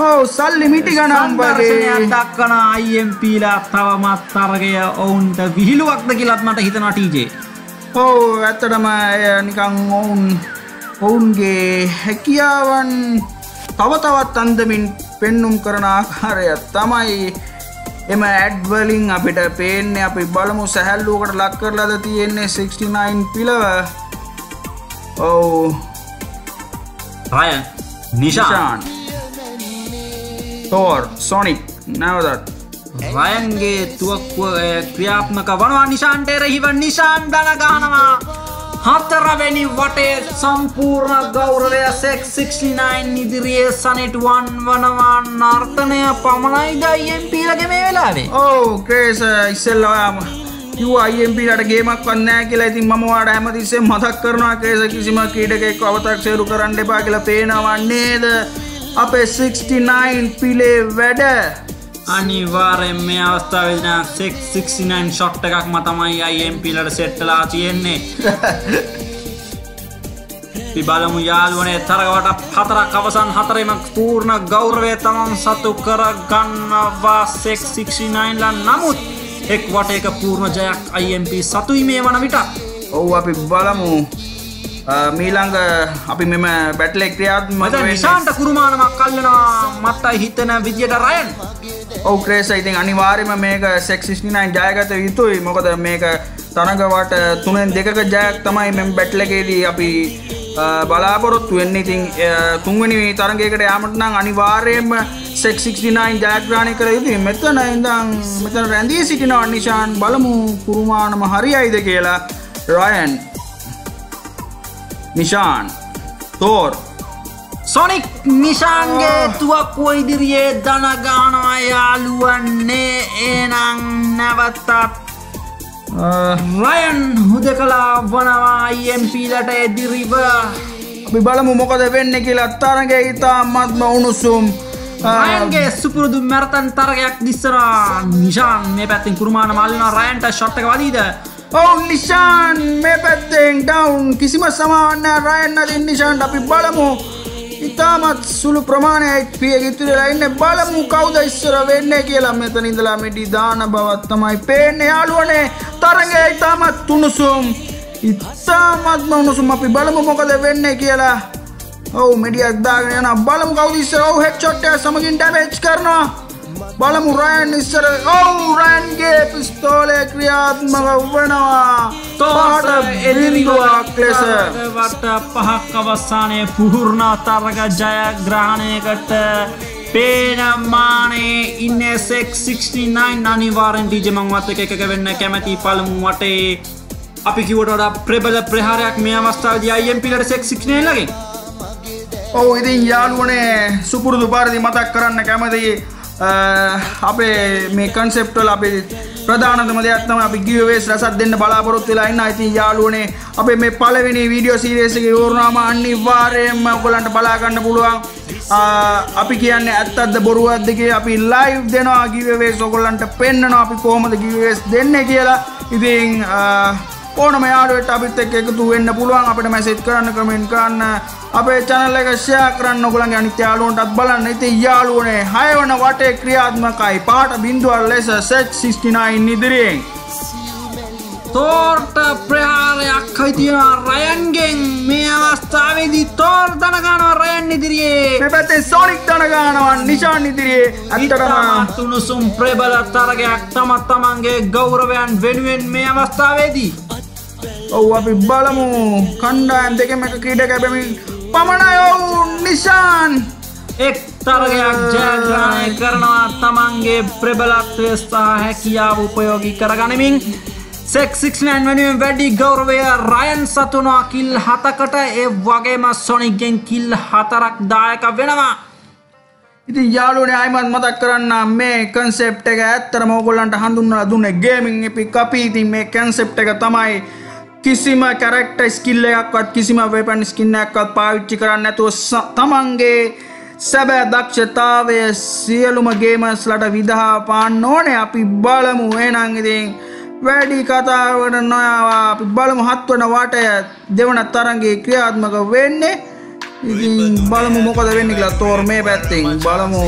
[SPEAKER 1] ඔව් සල්ලි මිටි ගණන් වගේ
[SPEAKER 2] දක්වන IMP ලා තවමත් තරගය ඔවුන්ට විහිළුවක්ද කියලාත් මට හිතෙනවා TJ.
[SPEAKER 1] ඔව් ඇත්තටම නිකන් ඔවුන්ගේ හැකියාවන් තව තවත් අන්දමින් පෙන්눔 කරන ආකාරය තමයි එම ඇඩ් වලින් අපිට පේන්නේ. අපි බලමු සැහැල්ලුවකට ලක් කරලාද තියෙන්නේ 69 පිලව. ඔව්
[SPEAKER 2] රයන් නිෂාන්
[SPEAKER 1] තෝර් සොනික් නැවතත්
[SPEAKER 2] රයන්ගේ තුවක්කුව ක්‍රියාත්මක වනවා නිෂාන්ට එරෙහිව. නිෂාන් දන ගහනවා. හතරවෙනි වටේ සම්පූර්ණ ගෞරවය Sex69 ඉදිරියේ සනිට් වනවා. නර්තනය පමණයිද IMP ලගේ මේ වෙලාවේ.
[SPEAKER 1] ඔව් ක්‍රේස් ඉස්සෙල්ලා ඔයාම කිව්වා IMP ලට ගේමක් වත් නැහැ කියලා. ඉතින් මම ඔයාලට හැමතිස්සෙම මතක් කරනවා ක්‍රේස් කිසිම ක්‍රීඩකයෙක්ව අව탁සේරු කරන්න එපා කියලා පේනවා නේද අපේ 69 පිලේ වැඩ.
[SPEAKER 2] අනිවාර්යෙන් මේ අවස්ථාවේදී නම් Sex69 ෂොට් එකක්ම තමයි IMP ලට සෙට් වෙලා තියෙන්නේ. අපි බලමු යාළුවනේ තරගවට 4ක් අවසන් 4ෙම පූර්ණ ගෞරවය තමන් සතු කර ගන්නවා Sex69 ලා. නමුත් එක් වටයක පූර්ණ ජයක් IMP සතුයි මේ වන විට.
[SPEAKER 1] ඔව් අපි බලමු මීළඟ අපි මෙම බැටල් එක ක්‍රියාත්මක
[SPEAKER 2] මචං නිශාන්ට කුරුමානමක් කල්ලනවා මට්ටයි හිතන විදියට රයන්.
[SPEAKER 1] ඔව් ක්‍රේස් ඉතින් අනිවාර්යයෙන්ම මේක සෙක් 69 ජයගත යුතුයි. මොකද මේක තරඟ වට 3න් 2ක ජයක් තමයි මෙම බැටල් එකේදී අපි බලාපොරොත්තු වෙන්නේ. ඉතින් තුන්වෙනි තරඟයකට යාමට නම් අනිවාර්යයෙන්ම සෙක් 69 ජයග්‍රහණය කර යුතුයි. මෙතන රැඳී සිටිනවා නිශාන්. බලමු කුරුමානම හරියයිද කියලා. රයන්, නිශාන්, තෝර්,
[SPEAKER 2] සොනික් නිශාන්ගේ තුවක්කුව ඉදිරියේ දන ගහනවා යාළුවන්නේ. එනම් නැවතත් රයන් හුදකලා වනවා IMP-ලට එදිරිව.
[SPEAKER 1] අපි බලමු මොකද වෙන්නේ කියලා. තරඟයේ ඉතාමත්ම උණුසුම්.
[SPEAKER 2] රයන්ගේ සුපුරුදු මැරතන් තරගයක් දිස්සනවා. නිශාන් මේ පැත්තෙන් කුරුමාන මල්ලිනවා. රයන්ට ෂොට් එක වදීද?
[SPEAKER 1] ඔව් නිශාන් මේ පැත්තෙන් ඩවුන්. කිසිම සමාවක් නැහැ රයන් අතින් නිශාන්ට. අපි බලමු. ඉතාමත් සුළු ප්‍රමාණයක් පියක ඉතුරුලා ඉන්නේ. බලමු කවුද ඉස්සර වෙන්නේ කියලා. මෙතන ඉඳලා මෙඩි දාන බවක් තමයි පේන්නේ යාළුවනේ. තරඟය ඉතාමත් උණුසුම්. ඉතාමත්ම උණුසුම්. අපි බලමු මොකද වෙන්නේ කියලා. ඔව් මෙඩියක් දාගෙන යනවා. බලමු කවුද ඉස්සර. ඔව් හෙඩ් ෂොට් එක සමගින් ඩැමේජ් කරනවා. බලමු රයන් ඉස්සර. ඔව් රයන්ගේ පිස්තෝලේ ක්‍රියාත්මක වෙනවා.
[SPEAKER 2] තෝට එදිරිවක් ලෙස වට 5ක් අවසානයේ පුහුර්ණ තරග ජයග්‍රහණයකට පේන මානේ ඉන්නේ සෙක් 69. අනිවාර්යෙන් ඩීජේ මං වත් එක වෙන්න කැමැති. පළමු වටේ අපි කිව්වට වඩා ප්‍රබල ප්‍රහාරයක් මේ අවස්ථාවේදී IMP-ලට සෙක් 69 ලගින්.
[SPEAKER 1] ඔව් ඉතින් යාළුවනේ සුපුරුදු පරිදි මතක් කරන්න කැමතියි. අපේ මේ කන්සෙප්ට් වල අපි ප්‍රධානතම දෙයක් තමයි අපි giveaways රසක් දෙන්න බලාපොරොත්තු වෙලා ඉන්නා. ඉතින් යාළුවනේ අපේ මේ පළවෙනි වීඩියෝ සීරීස් එකේ ඉවරනම අනිවාර්යයෙන්ම ඔයගලන්ට බලා ගන්න පුළුවන්. අපි කියන්නේ ඇත්තක්ද බොරුවක්ද කියලා අපි live දෙනවා giveaways. ඔයගලන්ට පෙන්නනවා අපි කොහොමද giveaways දෙන්නේ කියලා. ඉතින් ඕනම යාළුවෙක්ට අපිත් එක්ක එකතු වෙන්න පුළුවන්. අපිට මැසේජ් කරන්න, කමෙන්ට් කරන්න, අපේ channel එක share කරන්න. ඔයගලන්ගේ අනිත් යාළුවන්ටත් බලන්න. ඉතින් යාළුවනේ 6 වන වටේ ක්‍රියාත්මකයි. පාට බිඳුවල් ලෙස සෙක් 69 ඉදිරියෙන්.
[SPEAKER 2] තෝර්ට ප්‍රහාරයක් හිටිනවා රයන්ගෙන්. මේ අවස්ථාවේදී තෝර් දන ගන්නවා රයන් ඉදිරියේ.
[SPEAKER 1] මේ පැත්තේ සොනික් දන ගන්නවා නිශාන් ඉදිරියේ.
[SPEAKER 2] ඇත්තටම තුනුසුම් ප්‍රබල තරගයක් තමන්ගේ ගෞරවයන් වෙනුවෙන් මේ අවස්ථාවේදී.
[SPEAKER 1] ඔව් අපි බලමු. කණ්ඩායම් දෙකම එක ක්‍රීඩක බැමින් පමණයි. ඔව් නිශාන්
[SPEAKER 2] එක් තරගයක් ජයග්‍රහණය කරනවා තමන්ගේ ප්‍රබලත්වය සහ හැකියාව උපයෝගී කරගනිමින්. සෙක් 69 වෙනුවෙන් වැඩි ගෞරවය රයන් සතුනවා කිල් 7කට. ඒ වගේම සොනික්ගෙන් කිල් 4ක් දායක වෙනවා.
[SPEAKER 1] ඉතින් යාළුවනේ ආයිමත් මතක් කරන්න මේ concept එක ඇත්තටම ඕගොල්ලන්ට හඳුන්වලා දුන්නේ gaming epic අපි. ඉතින් මේ concept එක තමයි කිසිම character skill එකක්වත් කිසිම weapon skin එකක්වත් පාවිච්චි කරන්නේ නැතුව තමන්ගේ සැබෑ දක්ෂතාවය සියලුම ගේමර්ස්ලට විදහා පාන්න ඕනේ. අපි බලමු එහෙනම් ඉතින් වැඩි කතාවකට නොයවා අපි බලමු 7 වන වටය දෙවන තරඟයේ ක්‍රියාත්මක වෙන්නේ. ඉතින් බලමු මොකද වෙන්නේ කියලා. තෝර් මේ පැත්තෙන් බලමු.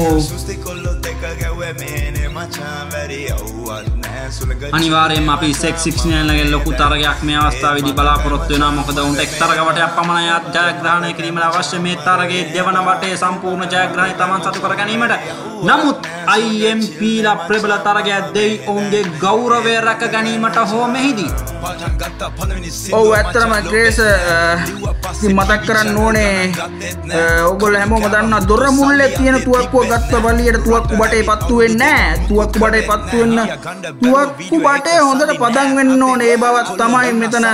[SPEAKER 2] අනිවාර්යයෙන්ම අපි සෙක් 69 ලගේ ලොකු තරගයක් මේ අවස්ථාවේදී බලාපොරොත්තු වෙනවා. මොකද උන්ට එක් තරග වටයක් පමණයි ජයග්‍රහණය කිරීමට අවශ්‍ය. මේ තරගයේ දෙවන වටේ සම්පූර්ණ ජයග්‍රහණය තමන් සතු කර ගැනීමට. නමුත් IMP-ලා ප්‍රබල තරගයක් දෙයි ඔවුන්ගේ ගෞරවය රැක ගැනීමට හෝ මෙහිදී.
[SPEAKER 1] ඔව් ඇත්තටම ක්‍රේස් මතක් කරන්න ඕනේ. ඔයගොල්ලෝ හැමෝම දන්නා දොර මුල්ලේ තියෙන තුවක්කුව ගත්ත බලියට තුවක්කු බටේ පත්තු වෙන්නේ නැහැ. තුවක්කු බටේ පත්තු වෙන්න තුවක්කු බටේ හොඳට පදම් වෙන්න ඕනේ. ඒ බවත් තමයි මෙතන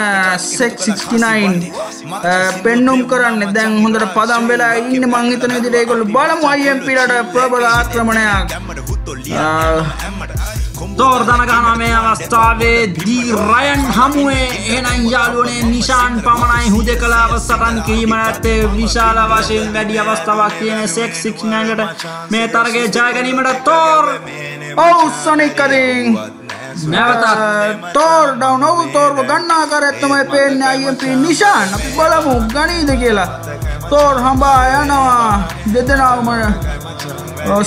[SPEAKER 1] සෙක් 69 පෙන්නුම් කරන්නේ. දැන් හොඳට පදම් වෙලා ඉන්නේ. මං හිතන විදිහට ඒගොල්ලෝ බලමු IMP-ලට ප්‍රබල ආක්‍රමණයක්. තෝර් දන ගන්නවා මේ අවස්ථාවේදී රයන් හමුවේ. එහෙනම් යාළුවනේ නිශාන් පමණයි හුදකලාව සටන් කිරීමට විශාල වශයෙන් වැඩි අවස්ථාවක් තියෙන සෙක් 69ට මේ තරගයේ ජය ගැනීමට තෝර්. ඔව් සොනික් අදින්
[SPEAKER 2] නැවතත්
[SPEAKER 1] තෝර් ඩවුන්. ඔව් තෝර්ව ගන්න ආකාරය තමයි පේන්නේ IMP නිශාන්. අපි බලමු ගණීද කියලා. තෝර් හඹා යනවා. දෙදෙනාම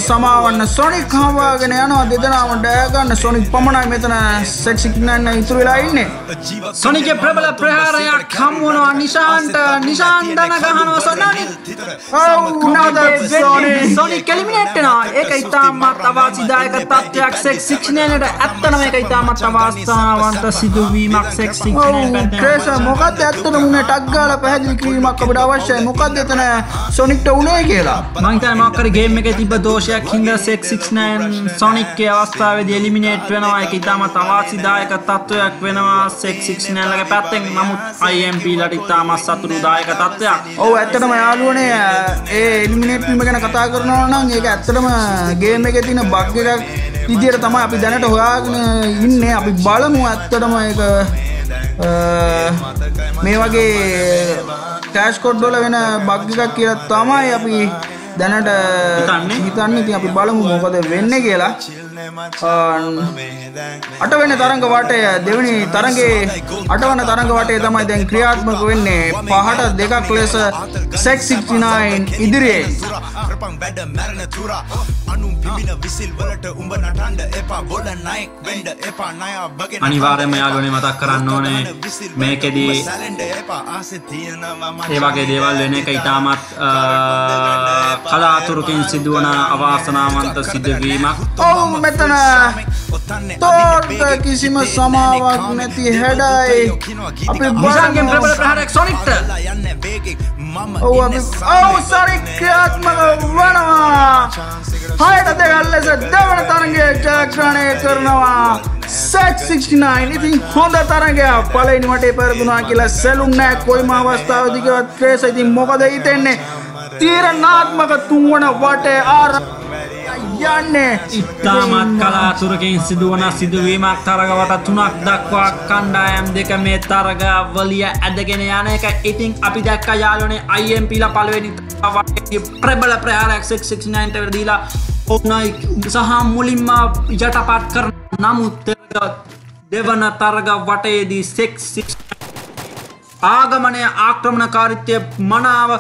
[SPEAKER 1] සමාවන්න සොනික් හම්බාගෙන යනවා දෙදෙනාම ඩෑ ගන්න සොනික් පමණයි මෙතන 669 ඉතුරු වෙලා ඉන්නේ
[SPEAKER 2] සොනික්ගේ ප්‍රබල ප්‍රහාරයක් හමු වෙනවා නිශාන්ට නිශාන් දන ගහනවා සොනික් සොනික් එලිමිනේට් වෙනවා ඒක ඉතාමත් අවාසිදායක තත්ත්වයක් 669ට ඇත්තම මේක ඉතාමත් අවාස්තවන්ත සිදුවීමක් 669 පැත්තෙන්
[SPEAKER 1] ක්‍රේස මොකක්ද ඇත්තටම උනේ ටක් ගාලා පැහැදිලි කිරීමක් අපිට අවශ්‍යයි මොකක්ද එතන සොනික්ට උනේ කියලා
[SPEAKER 2] මම හිතන්නේ මොකක් හරි ගේම් එකේ තිබ්බ දෝෂයක් හින්දා 669 සොනික්ගේ අවස්ථාවේදී එලිමිනේට් වෙනවා ඒක ඉතාමත් අවාසිදායක තත්ත්වයක් වෙනවා 669 ලගේ පැත්තෙන් නමුත් IMP ලට ඉතාමත් සතුටුදායක තත්ත්වයක්
[SPEAKER 1] ඔව් ඇත්තටම යාළුවනේ ඒ එලිමිනේට් වීම ගැන කතා කරනවා නම් ඒක ඇත්තටම ගේම් එකේ තියෙන බග් එකක් විදියට තමයි අපි දැනට හොයාගෙන ඉන්නේ අපි බලමු ඇත්තටම ඒක මේ වගේ කෑෂ් කොඩ් වල වෙන බග් එකක් කියලා තමයි අපි දැනට හිතන්නේ ඉතින් අපි බලමු මොකද වෙන්නේ කියලා අටවෙනි තරංග වටය දෙවෙනි තරංගේ අටවන තරංග වටේ තමයි දැන් ක්‍රියාත්මක වෙන්නේ පහට දෙකක් ලෙස 669 ඉදිරියේ
[SPEAKER 2] අනිවාර්යයෙන්ම යාළුවනේ මතක් කරන්න ඕනේ මේකෙදී ඒ වගේ දේවල් වෙන එක ඉතාමත් කලාතුරකින් සිදුවන අවාසනාවන්ත සිදුවීමක්
[SPEAKER 1] ඔව් මෙතන තෝර්ට කිසිම සමාවක් නැති හැඩයි අපි
[SPEAKER 2] නිශාන්ගේ ප්‍රබල ප්‍රහාරයක් සොනික්ට
[SPEAKER 1] ඔව් සොනික් ක්‍රියාත්මක වනවා හයට දෙකක් ලෙස දෙවන තරගය ජයග්‍රහණය කරනවා 669 ඉතින් හොඳ තරගයක් පළවෙනි වටේ පෙරදුනා කියලා සැලුම් නැහැ කොයිම අවස්ථාවකදීවත් ක්‍රේස ඉතින් මොකද හිතෙන්නේ තීරණාත්මක තුන්වන වටේ යන්නේ
[SPEAKER 2] ඉතාමත් කලාතුරකින් සිදුවන සිදුවීමක් තරග වට 3ක් දක්වා කණ්ඩායම් දෙක මේ තරගාවලිය ඇදගෙන යන එක ඉතින් අපි දැක්කා යාළුවනේ IMP ලා පළවෙනි වටේ ප්‍රබල ප්‍රහාරයක් 669ට දීලා ඔන්නයි සහ මුලින්ම යටපත් කරන නමුත් දෙවන තරග වටේදී 669 ආගමනය ආක්‍රමණකාරීත්වය මනාව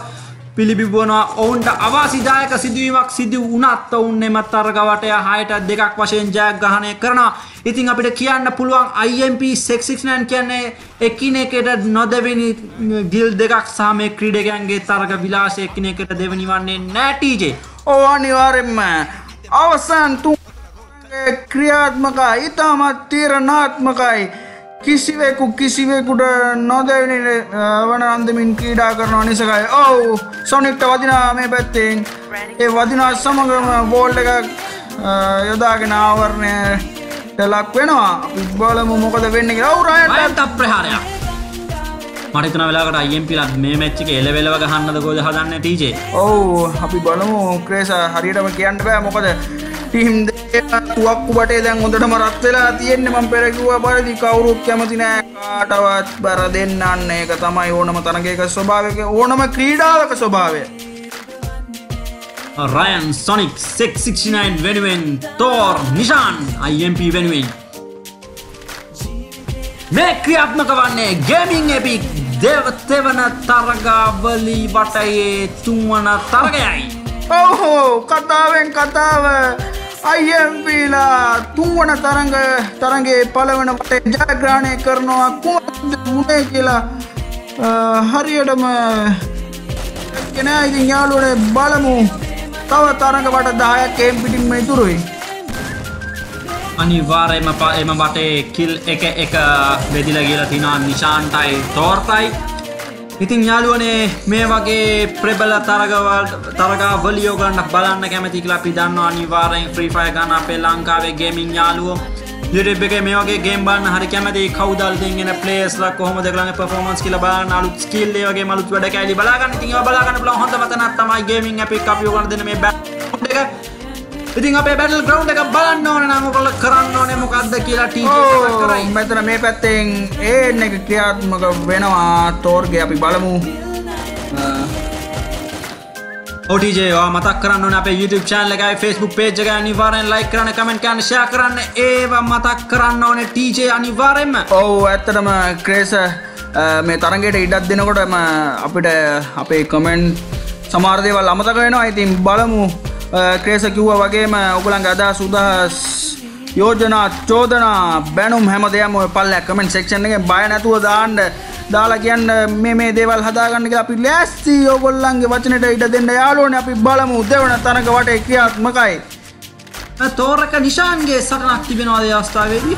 [SPEAKER 2] පිළිබිඹුවනවා ඔවුන්ට අවාසිදායක සිදුවීමක් සිදු වුණත් ඔවුන් එම තරග වටය 6ට 2ක් වශයෙන් ජයග්‍රහණය කරනවා. ඉතින් අපිට කියන්න පුළුවන් IMP 669 කියන්නේ එකිනෙකට නොදෙවෙනි ගිල් දෙකක් සහ මේ ක්‍රීඩකයන්ගේ තරග විලාසය එකිනෙකට දෙවෙනි වන්නේ නැහැ TJ.
[SPEAKER 1] ඔව් අනිවාර්යෙන්ම අවසන් තුන් ක්‍රියාත්මකයි ඉතාමත් තීරණාත්මකයි කිසිවෙකුට නොදැවෙන වන අන්දමින් ක්‍රීඩා කරනවා නිසායි. ඔව් සොනික්ට වදිනා මේ පැත්තෙන් ඒ වදිනා සමගම බෝල් එකක් යොදාගෙන ආවරණයට ලක් වෙනවා. අපි බලමු මොකද වෙන්නේ කියලා. ඔව් රයන්ට
[SPEAKER 2] ප්‍රහාරයක්. මට හිතන වෙලාවකට IMP ලා මේ මැච් එකේ එලෙවෙලව ගහන්නද කොහෙද හදන්නේ TJ.
[SPEAKER 1] ඔව් අපි බලමු ක්‍රේස හරියටම කියන්න බෑ මොකද ටීම් තුවක්කු බටේ දැන් හොඳටම රත් වෙලා තියෙන්නේ මම පෙර කිව්වා පරිදි කවුරුත් කැමති නෑ කාටවත් බර දෙන්නන්න ඒක තමයි ඕනම තරගයක ස්වභාවය ඕනම ක්‍රීඩාවක ස්වභාවය
[SPEAKER 2] රයන් සොනික් 669 වෙනුවෙන් තෝර් නිශාන් IMP වෙනුවෙන් මේ ක්‍රියාත්මක වන්නේ ගේමින් එපික් දෙවන තරගාවලි වටයේ තුන්වන තරගයයි
[SPEAKER 1] ඔව් කතාවෙන් කතාව IMP ලා තුන්වන තරගයේ පළවෙන වටේ ජයග්‍රහණය කරනවා කොහොමද මුනේ කියලා හරියටම කෙනා ඉතින් යාළුවනේ බලමු තව තරග වට 10ක් එම් පිටින්ම ඉතුරුයි
[SPEAKER 2] අනිවාර්යයෙන්ම එම වටේ කිල් එක බෙදිලා ගිහලා තිනා නිශාන්ටයි තෝර්ටයි ඉතින් යාළුවනේ මේ වගේ ප්‍රබල තරගාවලිය ඔයගොල්ලන්ට බලන්න කැමති කියලා අපි දන්නවා අනිවාර්යෙන් ෆ්‍රී ෆයර් ගන්න අපේ ලංකාවේ ගේමින් යාළුවෝ YouTube එකේ මේ වගේ ගේම් බලන්න හරි කැමති කවුද අලුතෙන් එන ප්ලේයර්ස්ලා කොහොමද ඒගොල්ලන්ගේ performance කියලා බලන්න අලුත් ස්කිල් ඒ වගේම අලුත් වැඩ කැලි බලා ගන්න ඉතින් ඒවා බලා ගන්න පුළුවන් හොඳම තැනක් තමයි ගේමින් එපික් අපි ඔයගොල්ලන්ට දෙන මේ බැටල් එක ඉතින් අපේ බැටල් ග්‍රවුන්ඩ් එක බලන්න ඕනේ නම් ඔයගොල්ලෝ කරන්න ඕනේ මොකද්ද කියලා ටීචර් කරයි
[SPEAKER 1] මෙතන මේ පැත්තෙන් ඒන් එක ක්‍රියාත්මක වෙනවා තෝර්ගේ අපි බලමු
[SPEAKER 2] OTJ මතක් කරන්න ඕනේ අපේ YouTube channel එකයි Facebook page එකයි අනිවාර්යෙන් like කරන්න comment කරන්න share කරන්න ඒවා මතක් කරන්න ඕනේ TJ අනිවාර්යෙන්ම
[SPEAKER 1] ඔව් ඇත්තටම ක්‍රේස මේ තරගයට ඉඩක් දෙනකොටම අපිට අපේ comment සමහර දේවල් අමතක වෙනවා ඉතින් බලමු ක්‍රේස කිව්වා වගේම ඔයගලන්ගේ අදහස් උදහස් යෝජනා චෝදනා බැනුම් හැමදේම ඔය පල්ලෙහා කමෙන්ට් සෙක්ෂන් එකේ බය නැතුව දාලා කියන්න මේ දේවල් හදාගන්න කියලා අපි ලෑස්ති ඔයගොල්ලන්ගේ වචනෙට ඉඩ දෙන්න යාළුවනේ අපි බලමු දෙවන තරඟ වටේ ක්‍රියාත්මකයි
[SPEAKER 2] තෝරක නිශාන්ගේ සටනක් තිබෙනවාද ඒ අවස්ථාවේදී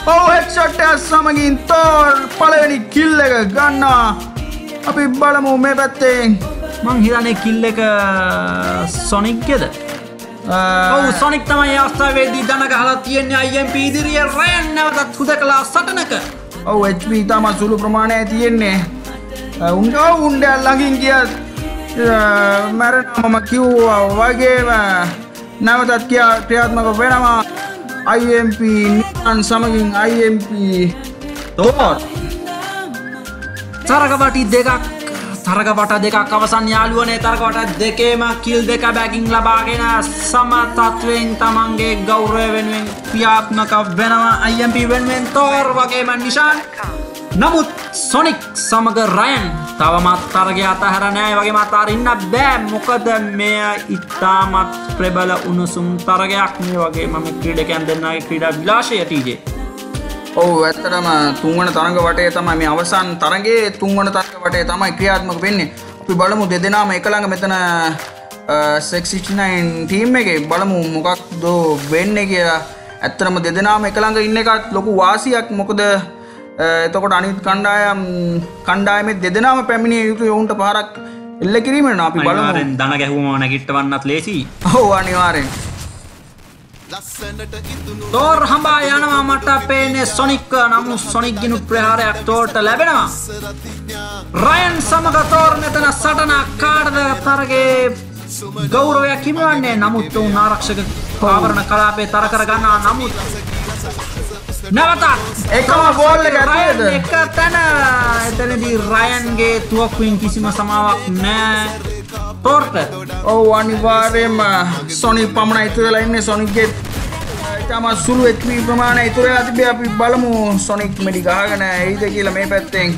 [SPEAKER 1] ඔව් හෙඩ්ෂොට් එක සමගින් තෝර් පළවෙනි කිල් එක ගන්නවා අපි බලමු මේ පැත්තේ
[SPEAKER 2] මං හිතන්නේ කිල් එක සොනික්ගේද ඔව් සොනික් තමයි ඒ අවස්ථාවේදී දන ගහලා තියන්නේ IMP ඉදිරියේ රයන් නැවතත් හුදකලා සටනක
[SPEAKER 1] ඔව් HP තමයි සුළු ප්‍රමාණයක් තියෙන්නේ උණ්ඩ ළඟින් ගියත් මරණ මම කිව්වා වගේම නැවතත් ක්‍රියාත්මක වෙනවා IMP නිකන් සමගින් IMP තෝර් තරග වට දෙකක් අවසන් යාළුවනේ තරග වට දෙකේම කිල් දෙක බැගින් ලබාගෙන සම තත්වයෙන් තමන්ගේ ගෞරවය වෙනුවෙන් ක්‍රියාත්මක වෙනවා IMP වෙනුවෙන් තෝර් වගේම නිශාන් නමුත් සොනික් සමග රයන් තවමත් තරගය අතහැර නෑ වගේම අතහරින්න බෑ මොකද මෙය ඉතාමත් ප්‍රබල උණුසුම් තරගයක් මේ වගේම මේ ක්‍රීඩකයන් දෙන්නාගේ ක්‍රීඩා විලාසය TJ ඔව් ඇත්තටම තුන්වන තරඟ වටේ තමයි මේ අවසන් තරගයේ තුන්වන තරඟ වටේ තමයි ක්‍රියාත්මක වෙන්නේ. අපි බලමු දෙදෙනාම එක ළඟ මෙතන 669 ටීම් එකේ බලමු මොකක්ද වෙන්නේ කියලා. ඇත්තටම දෙදෙනාම එක ළඟ ඉන්න එකත් ලොකු වාසියක්. මොකද එතකොට අනිත් කණ්ඩායමේ දෙදෙනාම පැමිණිය යුතුයි උන්ට පාරක් එල්ල කිරීමෙන් අපි බලමු.
[SPEAKER 2] අනිවාර්යෙන් දන ගැහුවම නැගිටවන්නත් ලේසි.
[SPEAKER 1] ඔව් අනිවාර්යෙන්.
[SPEAKER 2] තෝර් හඹා යනවා මට පේන්නේ සොනික් නමුත් සොනික් ගිනු ප්‍රහාරයක් තෝර්ට ලැබෙනවා රයන් සමග තෝර් මෙතන සටන කාටද තරගේ ගෞරවයක් හිමිවන්නේ නමුත් උන් ආරක්ෂක ආවරණ කලාපේ තර කර ගන්නවා නමුත් නැවතත්
[SPEAKER 1] එකම ගෝල් එක ඇතුළේද
[SPEAKER 2] එක තැන එතනදී රයන්ගේ තුවක්කුවෙන් කිසිම සමාවක් නැහැ තෝර්ට
[SPEAKER 1] ඔව් අනිවාර්යයෙන්ම සොනික් පමණ ඉතුරු වෙලා ඉන්නේ සොනික්ගේ ඊටම සුළු HP ප්‍රමාණය ඉතුරු වෙලා තිබේ අපි බලමු සොනික් මෙඩි ගහගෙන එයිද කියලා මේ පැත්තෙන්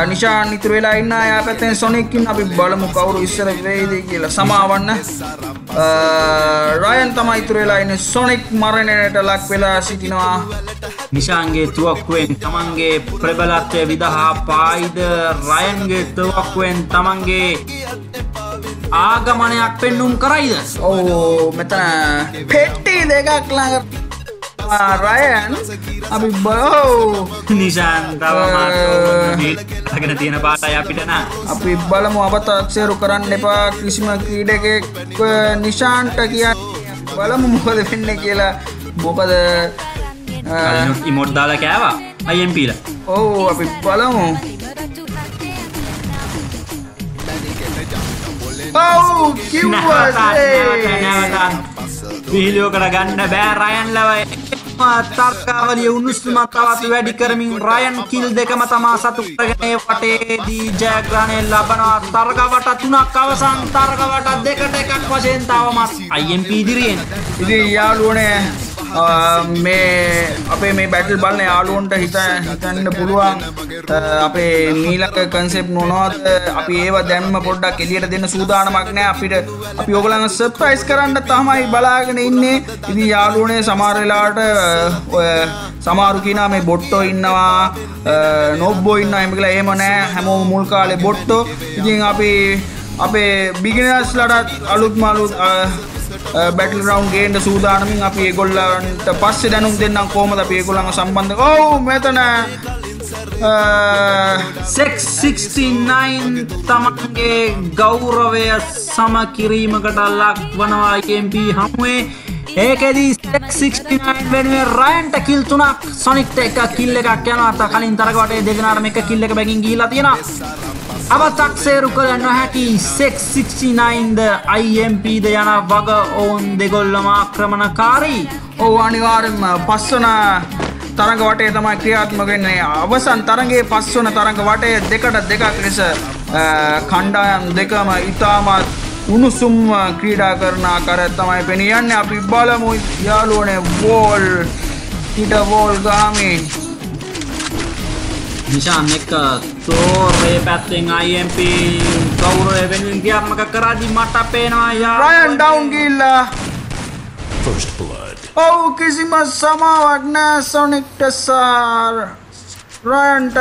[SPEAKER 1] නිශාන් ඉතුරු වෙලා ඉන්න යා පැත්තෙන් සොනික් ඉන්න අපි බලමු කවුරු ඉස්සර වෙයිද කියලා සමාවන්න රයන් තමයි ඉතුරු වෙලා ඉන්නේ සොනික් මරණයට ලක් වෙලා සිටිනවා
[SPEAKER 2] නිශාන්ගේ තුවක්කුවෙන් තමන්ගේ ප්‍රබලත්වය විදහා පායිද රයන්ගේ තුවක්කුවෙන් තමන්ගේ ආගමනයක් පෙන්නුම් කරයිද
[SPEAKER 1] ඔව් මෙතන පෙට්ටි දෙකක් ළඟ රයන් අපි බලමු
[SPEAKER 2] නිශාන් තවමත් තියෙන පාටයි අපිට නා
[SPEAKER 1] අපි බලමු අවතාක්ෂේරු කරන්න එපා කිසිම ක්‍රීඩකෙක් නිශාන්ට කියන්නේ බලමු මොකද වෙන්නේ කියලා මොකද
[SPEAKER 2] ඉමෝට් දාලා කෑවා IMP ලා
[SPEAKER 1] ඔව් අපි බලමු ඔව් කිව්වා
[SPEAKER 2] විහිළුවකට ගන්න බෑ රයන් ලවයි තර්කාවලිය උණුසුමක් තවත් වැඩි කරමින් රයන් කිල් දෙකම තමා සතු කරගෙන වටේදී ජයග්‍රහණය ලබනවා තරග වට තුනක් අවසන් තරග වට දෙකට එකක් වශයෙන් තවමත් IMP ඉදිරියෙන්
[SPEAKER 1] ඉතින් යාළුවනේ මේ අපේ මේ බැටල් බලන යාළුවන්ට හිතන්න පුළුවන් අපේ මීළඟ කන්සෙප්ට් මොනවද අපි ඒව දැන්ම පොඩ්ඩක් එළියට දෙන්න සූදානමක් නැහැ අපිට අපි ඕගොල්ලන්ව සර්ප්‍රයිස් කරන්න තමයි බලාගෙන ඉන්නේ ඉතින් යාළුවනේ සමහර වෙලාවට ඔය සමහරු කියනවා මේ බොට්ටෝ ඉන්නවා නොබ්බෝ ඉන්නවා එහෙම කියලා එහෙම නැහැ හැමෝම මුල් කාලේ බොට්ටෝ ඉතින් අපි අපේ බිගිනර්ස්ලාට අලුත්ම බැටල් ග්‍රවුන්ඩ් ගේන්න සූදානමින් අපි ඒගොල්ලන්ට පස්සේ දැනුම් දෙන්නම් කොහොමද අපි ඒගොල්ලන්ව සම්බන්ධ ඔව් මෙතන
[SPEAKER 2] 669 තමන්ගේ ගෞරවය සම කිරීමකට ලක් වනවා IMP හමුවේ ඒකෙදී 669 වෙනුවෙන් රයන්ට කිල් 3ක් සොනික්ට එක කිල් එකක් යනවා කලින් තරග වටේ දෙදෙනාටම එක කිල් එක බැගින් ගිහිලා තියෙනවා අවතක්සේරු කළ නොහැකි 669ද IMPද යන වග ඔවුන් දෙගොල්ලම ආක්‍රමණකාරී
[SPEAKER 1] ඔව් අනිවාර්යෙන්ම පස්වන තරඟ වටේ තමයි ක්‍රියාත්මක වෙන්නේ අවසන් තරඟයේ පස්වන තරඟ වටේ දෙකට දෙකක් ලෙස කණ්ඩායම් දෙකම ඉතාමත් උණුසුම් ක්‍රීඩා කරන ආකාරය තමයි පෙනී යන්නේ අපි බලමු යාළුවනේ වෝල් ඊට වෝල් ගාමි
[SPEAKER 2] නිශාන් එක්ක තෝරේ පැත්තෙන් IMP ගෞරවය වෙනුවෙන් ක්‍රියාත්මක කරද්දී මට පේනවා
[SPEAKER 1] Ryan down ගිල්ලා
[SPEAKER 3] First blood.
[SPEAKER 1] ඔව් කිසිම සමාවක් නෑ Sonic Tessar Ryanට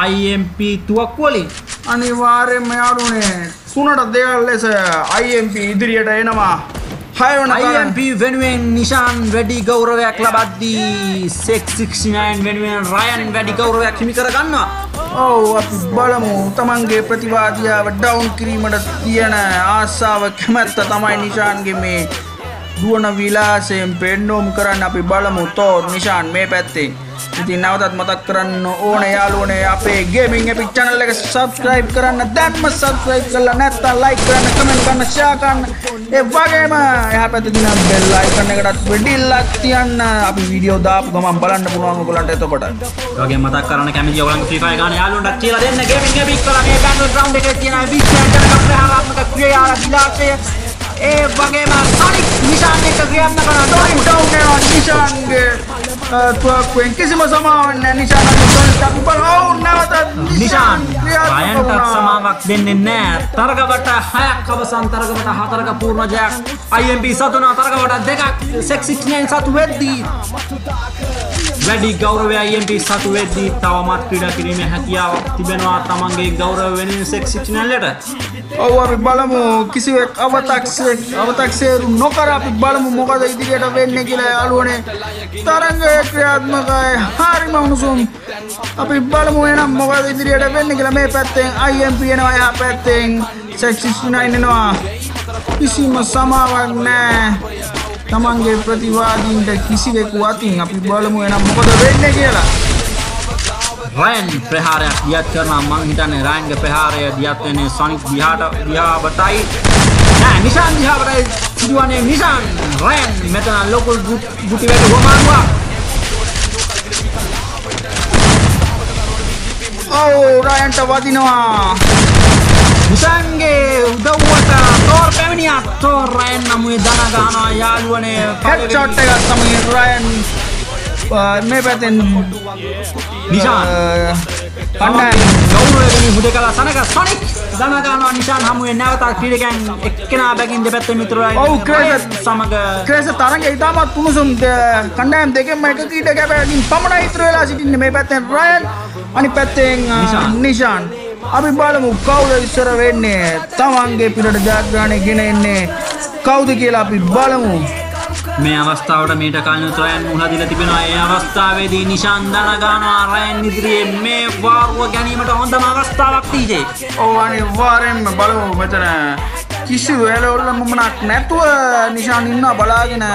[SPEAKER 2] IMP තුවක්කු වලින්
[SPEAKER 1] අනිවාර්යයෙන්ම යාළුවනේ 3ට 2 ලෙස IMP ඉදිරියට එනවා 6 වන
[SPEAKER 2] IMP වෙනුවෙන් නිෂාන් වැඩි ගෞරවයක් ලබද්දී 669 වෙනුවෙන් රයන් වැඩි ගෞරවයක් හිමි කර ගන්නවා.
[SPEAKER 1] ඔව් අපි බලමු තමන්ගේ ප්‍රතිවාදියාව ඩවුන් කිරීමට තියෙන ආසාව කැමැත්ත තමයි නිෂාන්ගේ මේ දුවන විලාසයෙන් පෙන්වුම් කරන්න අපි බලමු තෝර් නිෂාන් මේ පැත්තේ. ඉතින් නැවතත් මතක් කරන්න ඕනේ යාළුවනේ අපේ ගේමින් එපික් channel එක subscribe කරන්න දැන්ම subscribe කරලා නැත්නම් like කරන්න comment කරන්න share කරන්න ඒ වගේම එහා පැත්තේ තියෙන bell icon එකටත් වෙඩිල්ලක් තියන්න අපි වීඩියෝ දාපු ගමන් බලන්න පුළුවන් ඔයගොල්ලන්ට එතකොට.
[SPEAKER 2] ඒ වගේම මතක් කරන්න කැමති ඔයගොල්ලන්ගේ free fire ගන්න යාළුවන්ට කියලා දෙන්න ගේමින් එපික් කරලා මේ battleground එකේ තියෙන විශ්වයන්ට ප්‍රහාරාත්මක ක්‍රියා විලාසය ඒ වගේම Sonic නිෂාන් එක ක්‍රියාත්මක කරන
[SPEAKER 1] Sonic down වෙනවා නිෂාන්ගේ තුවක්කුවෙන් කිසිම සමාවක් නැහැ නිෂාන්ගේ Sonic අපි බලමු නැවතත්
[SPEAKER 2] නිෂාන් රයන්ට සමාවක් දෙන්නේ නැහැ. තරගවට 6ක් අවසන් තරගවට 4ක පූර්ණ ජයක් IMP සතුනා තරගවට 2ක් 669 සතු වෙද්දී වැඩි ගෞරවය IMP සතු වෙද්දී තවමත් ක්‍රීඩා කිරීමේ හැකියාවක් තිබෙනවා තමන්ගේ ගෞරව වෙනුවෙන් 669ට.
[SPEAKER 1] ඔව් අපි බලමු කිසිවෙක් අව탁සේරු නොකර අපි බලමු මොකද ඉදිරියට වෙන්නේ කියලා යාළුවනේ තරංගය ක්‍රියාත්මකයි හරිම උණුසුම් අපි බලමු එහෙනම් මොකද ඉදිරියට වෙන්නේ කියලා මේ පැත්තෙන් IMP එනවා එහා පැත්තෙන් 669 එනවා කිසිම සමාවක් නැහැ තමන්ගේ ප්‍රතිවාදීන්ට කිසිවෙකු අතින් අපි බලමු එහෙනම් මොකද වෙන්නේ කියලා
[SPEAKER 2] රයන් ප්‍රහාරයක් දියත් කරනවා මං හිතන්නේ රයන්ගේ ප්‍රහාරය දියත් වෙන්නේ Sonic දිහාවටයි නෑ නිෂාන් දිහාවටයි සිදුවන්නේ නිෂාන් රයන් මෙතන ලොකු ගුටි වැඩ හොමානුවක්
[SPEAKER 1] ඔව් රයන්ට වදිනවා
[SPEAKER 2] නිෂාන්ගේ උදව්වට තෝර් පැමිණියා තෝර් රයන් නමුවේ දන ගන්නවා යාළුවනේ
[SPEAKER 1] හෙඩ්ෂොට් එකක් තමයි රයන් මේ පැත්තෙන්
[SPEAKER 2] නිෂාන්
[SPEAKER 1] කණ්ඩායම
[SPEAKER 2] ගෞරවයෙන් හුදකලා සනක Sonic දන ගන්නවා නිෂාන් හමුවේ නැවත ක්‍රීඩකයන් එක්කෙනා බැගින් දෙපැත්තේ මිතුරයි
[SPEAKER 1] ඔව් ක්‍රේස
[SPEAKER 2] සමග
[SPEAKER 1] ක්‍රේස තරඟය ඉතාමත් උණුසුම් කණ්ඩායම් දෙකෙන්ම එක ක්‍රීඩකයා බැගින් පමණයි ඉතුරු වෙලා සිටින්නේ මේ පැත්තෙන් රයන් අනිත් පැත්තෙන් නිෂාන් අපි බලමු කවුද ඉස්සර වෙන්නේ තමන්ගේ පිටට ජයග්‍රහණය ගෙන එන්නේ කවුද කියලා අපි බලමු
[SPEAKER 2] මේ අවස්ථාවට මීට කලින් රයන් මුහුණ දීලා තිබෙනවා. ඒ අවස්ථාවේදී නිෂාන් දන ගන්නවා රයන් ඉදිරියේ මේ වාරුව ගැනීමට හොඳම අවස්ථාවක් TJ.
[SPEAKER 1] ඔව් අනිවාර්යෙන්ම බලමු මෙතන කිසිදු එළවලුමක් නැතුව නිෂාන් ඉන්නවා බලාගෙන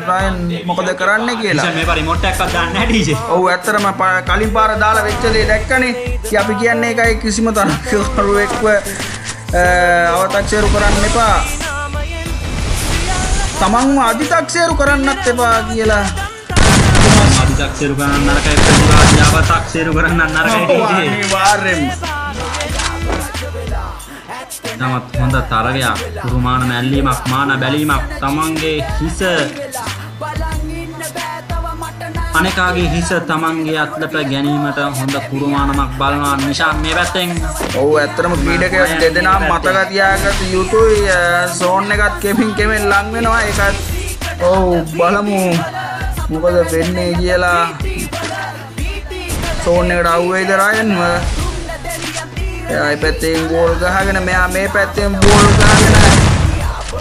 [SPEAKER 1] රයන් මොකද කරන්නේ කියලා.
[SPEAKER 2] නිෂාන් මේ පාර රිමෝට් එකක්වත් දාන්නේ නැහැ TJ.
[SPEAKER 1] ඔව් ඇත්තටම කලින් පාර දාලා වෙච්ච දේ දැක්කනේ. ඉතින් අපි කියන්නේ ඒකයි කිසිම තරකරුවෙක්ව අව탁සේරු කරන්න එපා. තමන්ව අධි탁සේරු කරන්නත් එපා කියලා
[SPEAKER 2] අධි탁සේරු කරන්න නරකයි ප්‍රතිවාදියාව 탁සේරු කරන්න නරකයි TJ.
[SPEAKER 1] අනිවාර්යෙන්ම
[SPEAKER 2] නමුත් හොඳ තරගයක් කුරුමාන මැල්ලීමක් මාන බැලීමක් තමන්ගේ හිස අනේකාගේ හිස තමන්ගේ අත්ලට ගැනීමට හොඳ කුරුමානමක් බලනවා නිෂාන් මේ පැත්තෙන්.
[SPEAKER 1] ඔව් ඇත්තටම ක්‍රීඩකයෝ දෙදෙනා මතක තියාගත යුතුයි සෝන් එකත් කෙමෙන් ලං වෙනවා ඒකත් ඔව් බලමු මොකද වෙන්නේ කියලා සෝන් එකට අවුවේද රයන්ව එයා පැත්තෙන් ගෝල් ගහගෙන මෙයා මේ පැත්තෙන් බෝල් ගහගෙන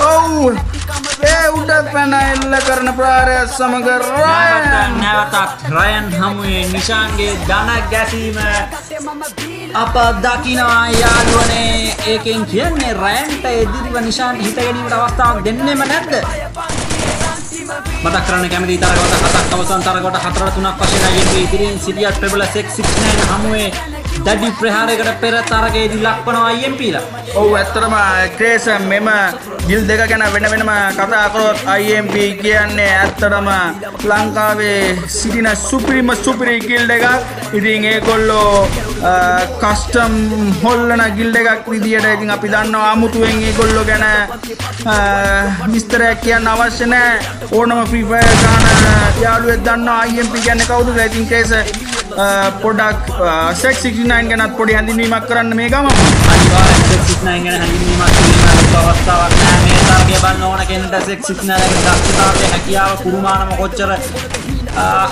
[SPEAKER 1] ඔව් ඒ උඩ පැන එල්ල කරන ප්‍රහාරය සමග
[SPEAKER 2] නැවතත් රයන් හමුවේ නිෂාන්ගේ ධන ගැසීම අප දකිනවා යාළුවනේ ඒකෙන් කියන්නේ රයන්ට එදිරිව නිෂාන් හිත ගැනීමට අවස්ථාවක් දෙන්නෙම නැද්ද? මතක් කරන්න කැමති තරගවට 7ක් අවසන් තරගවට 4-3ක් වශයෙන් IMP ඉදිරියෙන් සිටියත් පෙබල 669 හමුවේ දැඩි ප්‍රහාරයකට පෙර තරගයේදී ලක්වනවා IMPලා.
[SPEAKER 1] ඔව් ඇත්තටම ක්‍රේස මෙම ගිල් දෙක ගැන වෙනම කතා කරොත් IMP කියන්නේ ඇත්තටම ලංකාවේ සිටින සුපිරි ගිල්ඩ් එකක්. ඉතින් ඒගොල්ලෝ කස්ටම් හොල්ලන ගිල්ඩ් එකක් විදියට ඉතින් අපි දන්නවා අමුතුවෙන් ඒගොල්ලෝ ගැන විස්තරයක් කියන්න අවශ්‍ය නැහැ. ඕනම ෆ්‍රී ෆයර් ගන්න යාළුවෙක් දන්නවා IMP කියන්නේ කවුද කියලා. ඉතින් ක්‍රේස පොඩක් සෙක් 69 ගැනත් පොඩි හැඳින්වීමක් කරන්න මේ ගමම.
[SPEAKER 2] අනිවාර්යෙන් සෙක් 69 ගැන හැඳින්වීමක් කිරීමට අවස්ථාවක් නැහැ. මේ තරගය බලන ඕන කෙනෙක්ට සෙක් 69 ගේ දක්ෂතාවය හැකියාව කුරුමානම කොච්චර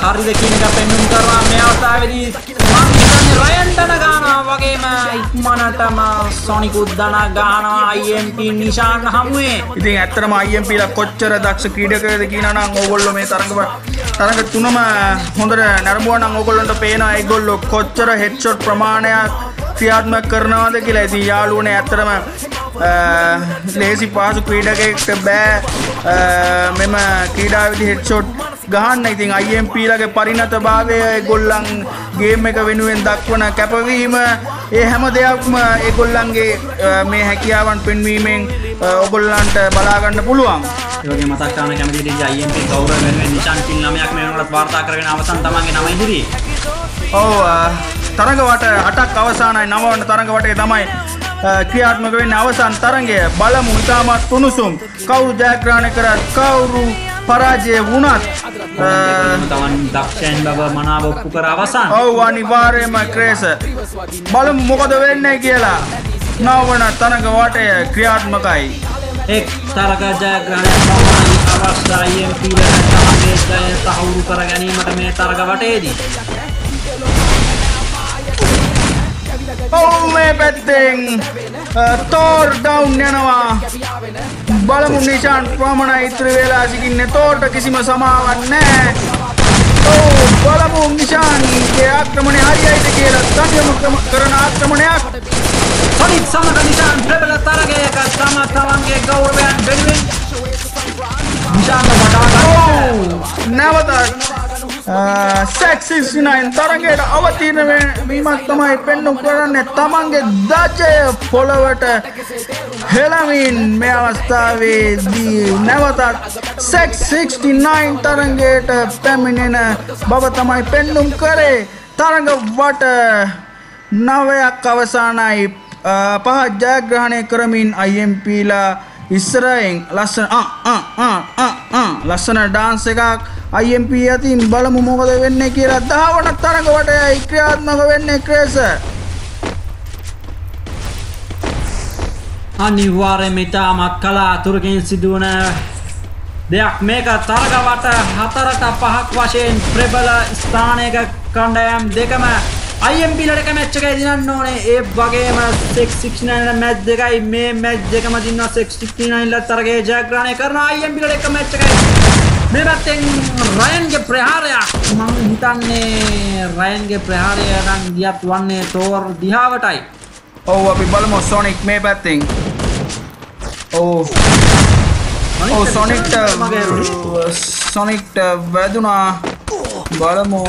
[SPEAKER 2] හරිද කියන එක පෙන්වන්න කරනවා මේ අවස්ථාවේදී මම හිතන්නේ රයන්ටන ගන්නවා වගේම ඉක්මනටම සොනික් උද්දන ගන්නවා IMP නිෂාන් හමුවේ.
[SPEAKER 1] ඉතින් ඇත්තටම IMP ලා කොච්චර දක්ෂ ක්‍රීඩකයද කියනවා නම් ඕගොල්ලෝ මේ තරඟ තුනම හොඳට නරඹුවා නම් ඕගොල්ලන්ට පේනවා ඒගොල්ලෝ කොච්චර හෙඩ්ෂොට් ප්‍රමාණයක් ක්‍රියාත්මක කරනවද කියලා. ඉතින් යාළුවනේ ඇත්තටම ලේසි පාසු ක්‍රීඩකයෙක්ට බෑ මෙම ක්‍රීඩාවේදී හෙඩ්ෂොට් ගහන්න. ඉතින් IMP ලගේ පරිණතභාවය ඒගොල්ලන් ගේම් එක වෙනුවෙන් දක්වන කැපවීම ඒ හැම දෙයක්ම ඒගොල්ලන්ගේ මේ හැකියාවන් පෙන්වීමෙන් ඕගොල්ලන්ට බලා ගන්න පුළුවන්.
[SPEAKER 2] ඒ වගේ මතක් කරන්න කැමති දෙයක් IMP ගෞරව වෙනුවෙන් නිෂාන් කිල් 9ක් මේ වෙනකොට වාර්තා කරගෙන අවසන් තමන්ගේ නම ඉදිරියේ.
[SPEAKER 1] ඔව් තරඟ වට 8ක් අවසానයි 9 වන තරඟ වටේ තමයි ක්‍රියාත්මක වෙන්නේ අවසන් තරඟය. බලමු ඉතාමත් තුනුසුම් කවුරු ජයග්‍රහණය කරත් කවුරු පරාජය වුණත්
[SPEAKER 2] තමන් දක්ෂයන් බව මනාව ඔප්පු කර අවසන්.
[SPEAKER 1] ඔව් අනිවාර්යයෙන්ම ක්‍රේස. බලමු මොකද වෙන්නේ කියලා. 9 වන තරඟ වටය ක්‍රියාත්මකයි.
[SPEAKER 2] එක් තරග ජයග්‍රහණයක් පමණයි අවශ්‍යයි IMP ලට තමන්ගේ ජය තහවුරු කර ගැනීමට මේ තරග වටේදී.
[SPEAKER 1] ඔව් මේ පැත්තෙන් තෝර් ඩවුන් යනවා. බලමු නිෂාන් ප්‍රමණයි ඉතුරු වෙලා සිටින්නේ. තෝර්ට කිසිම සමාවක් නැහැ. ඔව් බලමු නිෂාන්ගේ ආක්‍රමණය හරියයිද කියලා. තනියම කරන ආක්‍රමණයක්.
[SPEAKER 2] සොනික් සමග නිෂාන් ප්‍රබල තරගයක තමන්ගේ ගෞරවයන් වෙනුවෙන් නිෂාන්ව වඩා
[SPEAKER 1] නැවතත් සෙක් 69 තරගයට අවතීර්ණ වීමක් තමයි පෙන්වන්න කරන්නේ. තමන්ගේ දජය පොළවට හෙළමින් මේ අවස්ථාවේදී නැවතත් සෙක් 69 තරගයට පැමිණෙන බව තමයි පෙන්වන්න කරේ. තරග වට 9ක් අවසానයි 5 ජයග්‍රහණය කරමින් IMP ලා ඉස්සරහින් ලස්සන ඩාන්ස් එකක් IMP යතින්. බලමු මොකද වෙන්නේ කියලා. 10 වන තරඟ වටයයි ක්‍රියාත්මක වෙන්නේ ක්‍රේස.
[SPEAKER 2] අනිවාර්යයෙන්ම ඉතාමත් කලාතුරකින් සිදුවන දෙයක් මේක. තරග වට 4ට 5ක් වශයෙන් ප්‍රබල ස්ථානයක කණ්ඩායම් දෙකම IMP ලට මැච් එකයි දිනන්න ඕනේ. ඒ වගේම සෙක් 69 මැච් දෙකයි මේ මැච් දෙකම දිනනවා. සෙක් 69 ලට තරගයේ ජයග්‍රහණය කරනවා IMP ලට එක මැච් එකයි. මේ පැත්තෙන් රයන්ගේ ප්‍රහාරයක් මම හිතන්නේ රයන්ගේ ප්‍රහාරය නම් ගියත් වන්නේ තෝර් දිහාවටයි.
[SPEAKER 1] ඔව් අපි බලමු සොනික් මේ පැත්තෙන්. සොනික්ට වැදුනා. බලමු.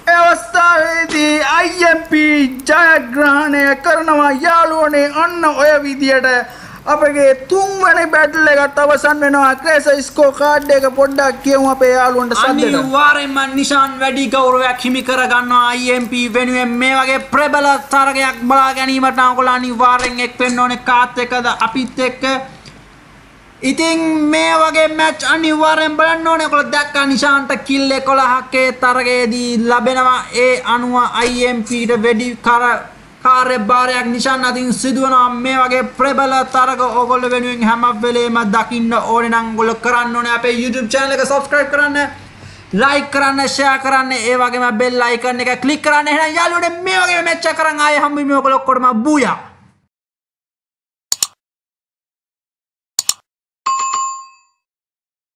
[SPEAKER 1] ඒ අවස්ථාවේදී IMP ජයග්‍රහණය කරනවා යාළුවනේ. අන්න ඔය විදියට අපගේ 3 වෙනි බැටල් එකත් අවසන් වෙනවා. ක්‍රේස ස්කෝ කාඩ් එක පොඩ්ඩක් කියමු අපේ යාළුවන්ට සද්දෙට.
[SPEAKER 2] අනිවාර්යයෙන්ම නිෂාන් වැඩි ගෞරවයක් හිමි කර ගන්නවා IMP වෙනුවෙන්. මේ වගේ ප්‍රබල තරගයක් බලා ගැනීමට නම් ඔයගොල්ලෝ අනිවාර්යෙන් එක් වෙන්න ඕනේ. කාත් එක්කද අපිත් එක්ක. ඉතින් මේ වගේ මැච් අනිවාර්යෙන් බලන්න ඕනේ. ඔයගොල්ලෝ දැක්කා නිෂාන්ට කිල් 11ක් ඒ තරගයේදී ලැබෙනවා. ඒ අනුව IMPට වැඩි කාර්යභාරයක් නිෂාන් අතින් සිදුවනවා. මේ වගේ ප්‍රබල තරග ඔයගොල්ලෝ වෙනුවෙන් හැම වෙලේම දකින්න ඕනේ නම් ඔයගොල්ලෝ කරන්න ඕනේ අපේ YouTube channel එක subscribe කරන්න, like කරන්න, share කරන්න, ඒ වගේම bell icon එක click කරන්න. එහෙනම් යාළුවනේ මේ වගේ මැච් එකක් කරන් ආයෙ හම්බෙමු ඔයගොල්ලෝ ඔක්කොටම බූයා.